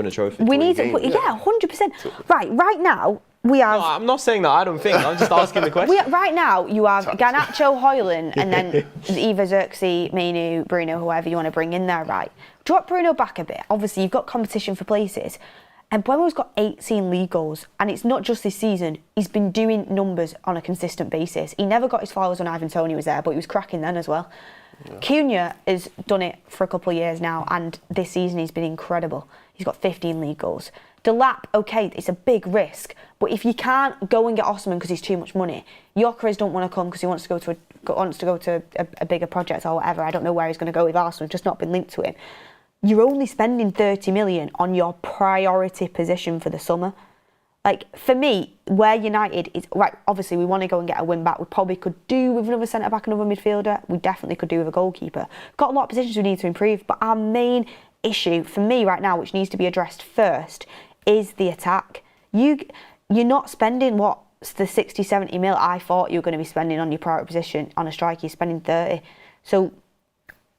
a trophy. We need to... Yeah, 100%. Right now... We have. No, I'm not saying that I don't think. I'm just asking the question. Right now, you have Garnacho, Højlund, and then either Xerxes, Menu, Bruno, whoever you want to bring in there, right? Drop Bruno back a bit. Obviously, you've got competition for places. And Mbeumo's got 18 league goals. And it's not just this season. He's been doing numbers on a consistent basis. He never got his flowers when Ivan Toney was there, but he was cracking then as well. Yeah. Cunha has done it for a couple of years now, and this season he's been incredible. He's got 15 league goals. Delap, okay, it's a big risk, but if you can't go and get Osman because he's too much money, Gyökeres don't want to come because he wants to go to a bigger project or whatever. I don't know where he's going to go with Arsenal. It's just not been linked to him. You're only spending 30 million on your priority position for the summer. Like, for me, where United is, right, obviously we want to go and get a win back. We probably could do with another centre-back, another midfielder. We definitely could do with a goalkeeper. Got a lot of positions we need to improve, but our main issue for me right now, which needs to be addressed first, is the attack. You're not spending the 60, 70 mil I thought you were going to be spending on your priority position on a striker. You're spending 30. So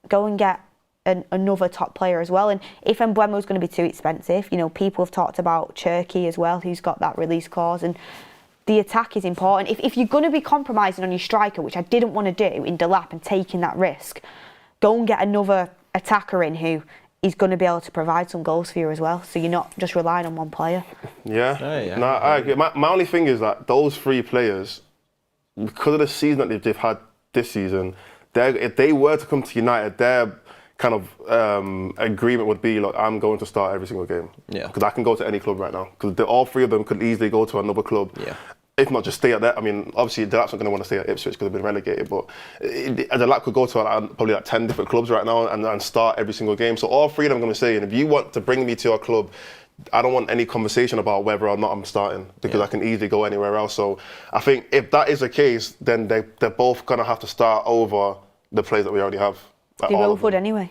go and get another top player as well. And if Mbeumo's going to be too expensive, people have talked about Cherky as well, who's got that release clause. And the attack is important. If you're going to be compromising on your striker, which I didn't want to do in Delap and taking that risk, go and get another attacker in who is going to be able to provide some goals for you as well, so you're not just relying on one player. Yeah. No, I agree. My only thing is that those three players, because of the season that they've had this season, if they were to come to United, their kind of agreement would be, look, I'm going to start every single game. Yeah. Because I can go to any club right now. Because all three of them could easily go to another club. Yeah. If not, just stay at that. I mean, obviously, Delap's not going to want to stay at Ipswich because they've been relegated, but Delap could go to probably 10 different clubs right now and start every single game. So all three of them are going to say, and if you want to bring me to your club, I don't want any conversation about whether or not I'm starting because I can easily go anywhere else. So I think if that is the case, then they're both going to have to start over the players that we already have. They both would anyway.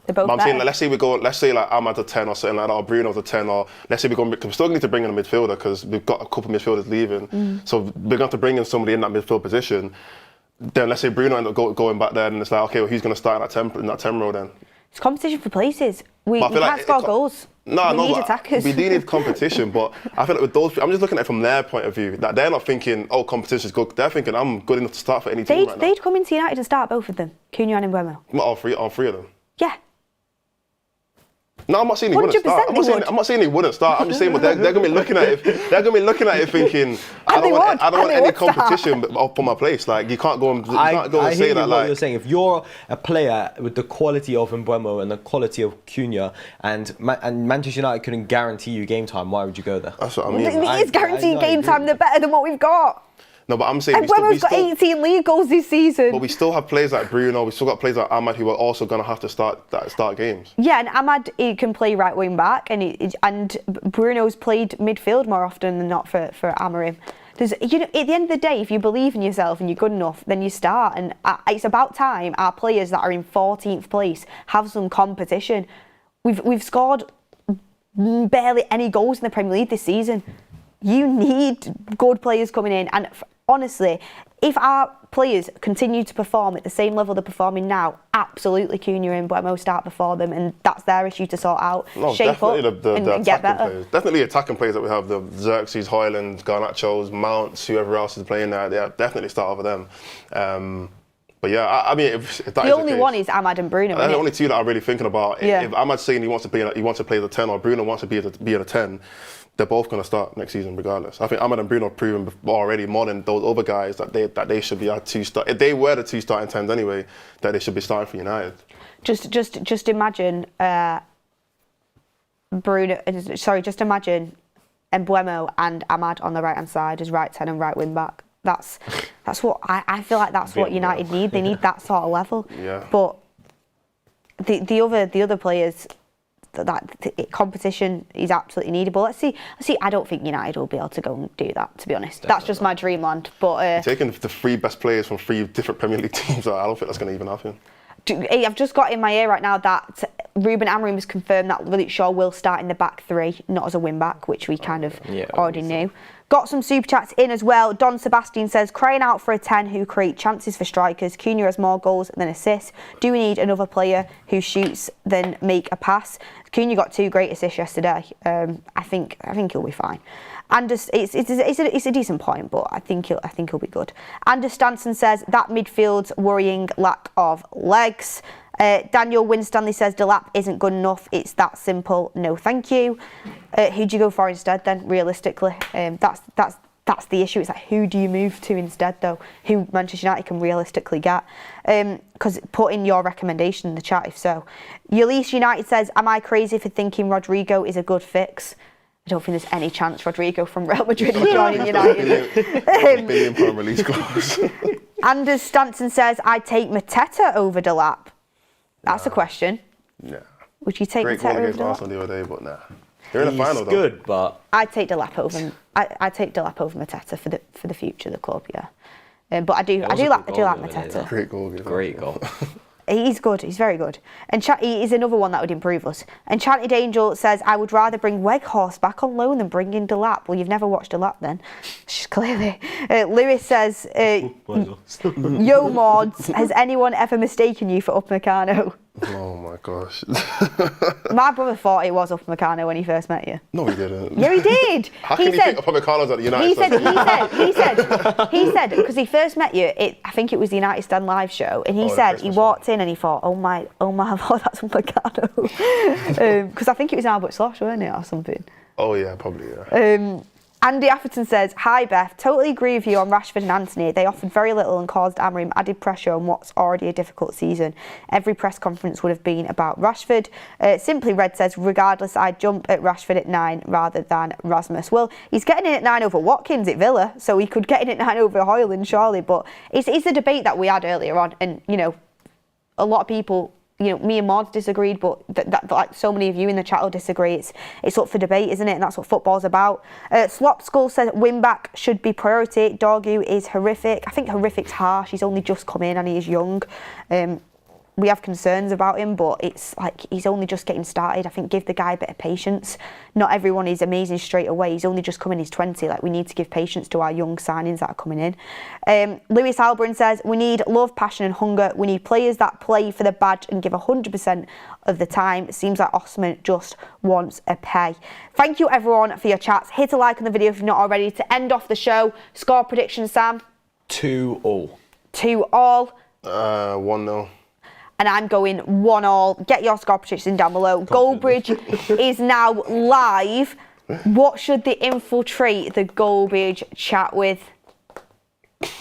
They're both I'm saying, let's say like Ahmad's a 10 or something like that, or Bruno's a 10, or let's say we still need to bring in a midfielder because we've got a couple of midfielders leaving. So we're going to have to bring in somebody in that midfield position. Then let's say Bruno ends up going back there, and it's like, okay, well, who's going to start in that 10 row then? It's competition for places. We can't score goals. We need attackers. We do need competition, but I feel like with those, I'm just looking at it from their point of view. That they're not thinking, oh, competition's good. They're thinking, I'm good enough to start for any team right now. They'd come into United and start both of them, Cunha and Mbeumo. All three of them. Yeah. No, I'm not saying he wouldn't start. I'm not saying he wouldn't start. I'm just saying, but they're going to be looking at it. They're going to be looking at it thinking, I don't want any competition up on my place. Like you can't go and say that. What you're saying. If you're a player with the quality of Mbeumo and the quality of Cunha, and Manchester United couldn't guarantee you game time, why would you go there? That's what I mean. It is guaranteed game time. They're better than what we've got. No, but I'm saying Mbeumo's got 18 league goals this season. But we still have players like Bruno. We still got players like Ahmad who are also going to have to start games. Yeah, and Ahmad, he can play right wing back, and Bruno's played midfield more often than not for Amorim. At the end of the day, if you believe in yourself and you're good enough, then you start. And it's about time our players that are in 14th place have some competition. We've scored barely any goals in the Premier League this season. You need good players coming in, and honestly, if our players continue to perform at the same level they're performing now, absolutely Cunha and Mbeumo start before them, and that's their issue to sort out. No, shape up and get better. Players. Definitely attacking players that we have, the Xerxes, Højlund, Garnachos, Mounts, whoever else is playing there, yeah, definitely start over them. But yeah, I mean, if that the only one is Ahmad and Bruno. They're the only two that I'm really thinking about. Yeah. If Ahmad's saying he wants to play the 10, or Bruno wants to be at a 10, they're both going to start next season regardless. I think Ahmad and Bruno have proven already more than those other guys that they should be our two start. If they were the two starting 10s anyway, that they should be starting for United. Just imagine Bruno. Sorry, just imagine Mbuemo and Ahmad on the right-hand side as right 10 and right wing-back. That's what I feel like that's what United need. They need that sort of level. Yeah. But the other players, that competition is absolutely needed. But let's see. I don't think United will be able to go and do that, to be honest. Definitely that's just my dreamland. But taking the 3 best players from 3 different Premier League teams, I don't think that's going to even happen. I've just got in my ear right now that Ruben Amorim has confirmed that Luke Shaw will start in the back 3, not as a wing back, which we kind of already knew. Got some super chats in as well. Don Sebastian says, crying out for a 10 who create chances for strikers. Cunha has more goals than assists. Do we need another player who shoots than make a pass? Cunha got 2 great assists yesterday. I think he'll be fine. And it's a decent point, but I think he'll be good. Anders Stanson says that midfield's worrying lack of legs. Daniel Winstanley says Delap isn't good enough. It's that simple. No, thank you. Who'd you go for instead then? Realistically, that's the issue. It's like, who do you move to instead though? Who Manchester United can realistically get? Because put in your recommendation in the chat if so. Ulysses United says, am I crazy for thinking Rodrigo is a good fix? I don't think there's any chance Rodrigo from Real Madrid is joining United. £1 billion release clause. Anders Stanson says, I'd take Mateta over Delap. That's a question. Yeah. Would you take Great Mateta goal over against Delap? Arsenal the other day, but nah. They're in the final though. Good, but I'd take Delap over. I'd take Delap over Mateta for the future of the club. Yeah. But I do like Mateta. Great goal. great goal. He's good. He's very good. And he is another one that would improve us. Enchanted Angel says, I would rather bring Weghorst back on loan than bring in Delap. Well, you've never watched Delap then. Clearly. Lewis says, Yo Mordzs, has anyone ever mistaken you for Upamecano? Oh my gosh. My brother thought it was Upamecano when he first met you. No, he didn't. Yeah, he did. How can he think Upamecano's at the United? He said, because he first met you, I think it was the United Stand live show, and he said he walked in and he thought, oh my Lord, that's Upamecano. Because I think it was Albert Slosh, wasn't it, or something? Oh yeah, probably, yeah. Andy Atherton says, hi Beth, totally agree with you on Rashford and Anthony. They offered very little and caused Amorim added pressure on what's already a difficult season. Every press conference would have been about Rashford. Simply Red says, regardless, I'd jump at Rashford at 9 rather than Rasmus. Well, he's getting in at 9 over Watkins at Villa, so he could get in at 9 over Højlund, surely. But it's a debate that we had earlier on, and, a lot of people... me and Mords disagreed, but like so many of you in the chat will disagree. It's up for debate, isn't it? And that's what football's about. Slop Skull says win back should be priority. Dorgu is horrific. I think horrific's harsh. He's only just come in and he is young. We have concerns about him, but it's like he's only just getting started. I think give the guy a bit of patience. Not everyone is amazing straight away. He's only just coming, he's 20. Like, we need to give patience to our young signings that are coming in. Lewis Halburn says, we need love, passion and hunger. We need players that play for the badge and give 100% of the time. It seems like Osman just wants a pay. Thank you everyone for your chats. Hit a like on the video if you're not already. To end off the show, score prediction, Sam? 2-2. 2-2. 1-0. And I'm going 1-1. Get your score prediction down below. Goldbridge is now live. What should they infiltrate the Goldbridge chat with?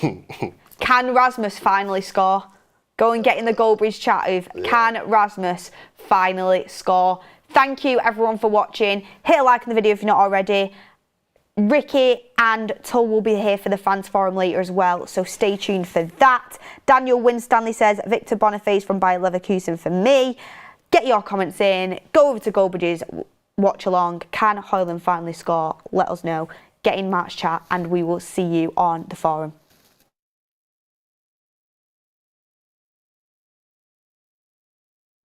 Can Rasmus finally score? Go and get in the Goldbridge chat with can Rasmus finally score? Thank you everyone for watching. Hit a like on the video if you're not already. Ricky and Tull will be here for the fans forum later as well, so stay tuned for that. Daniel Winstanley says Victor Boniface from Bayer Leverkusen for me. Get your comments in. Go over to Goldbridge's watch along. Can Højlund finally score? Let us know. Get in Match Chat and we will see you on the forum.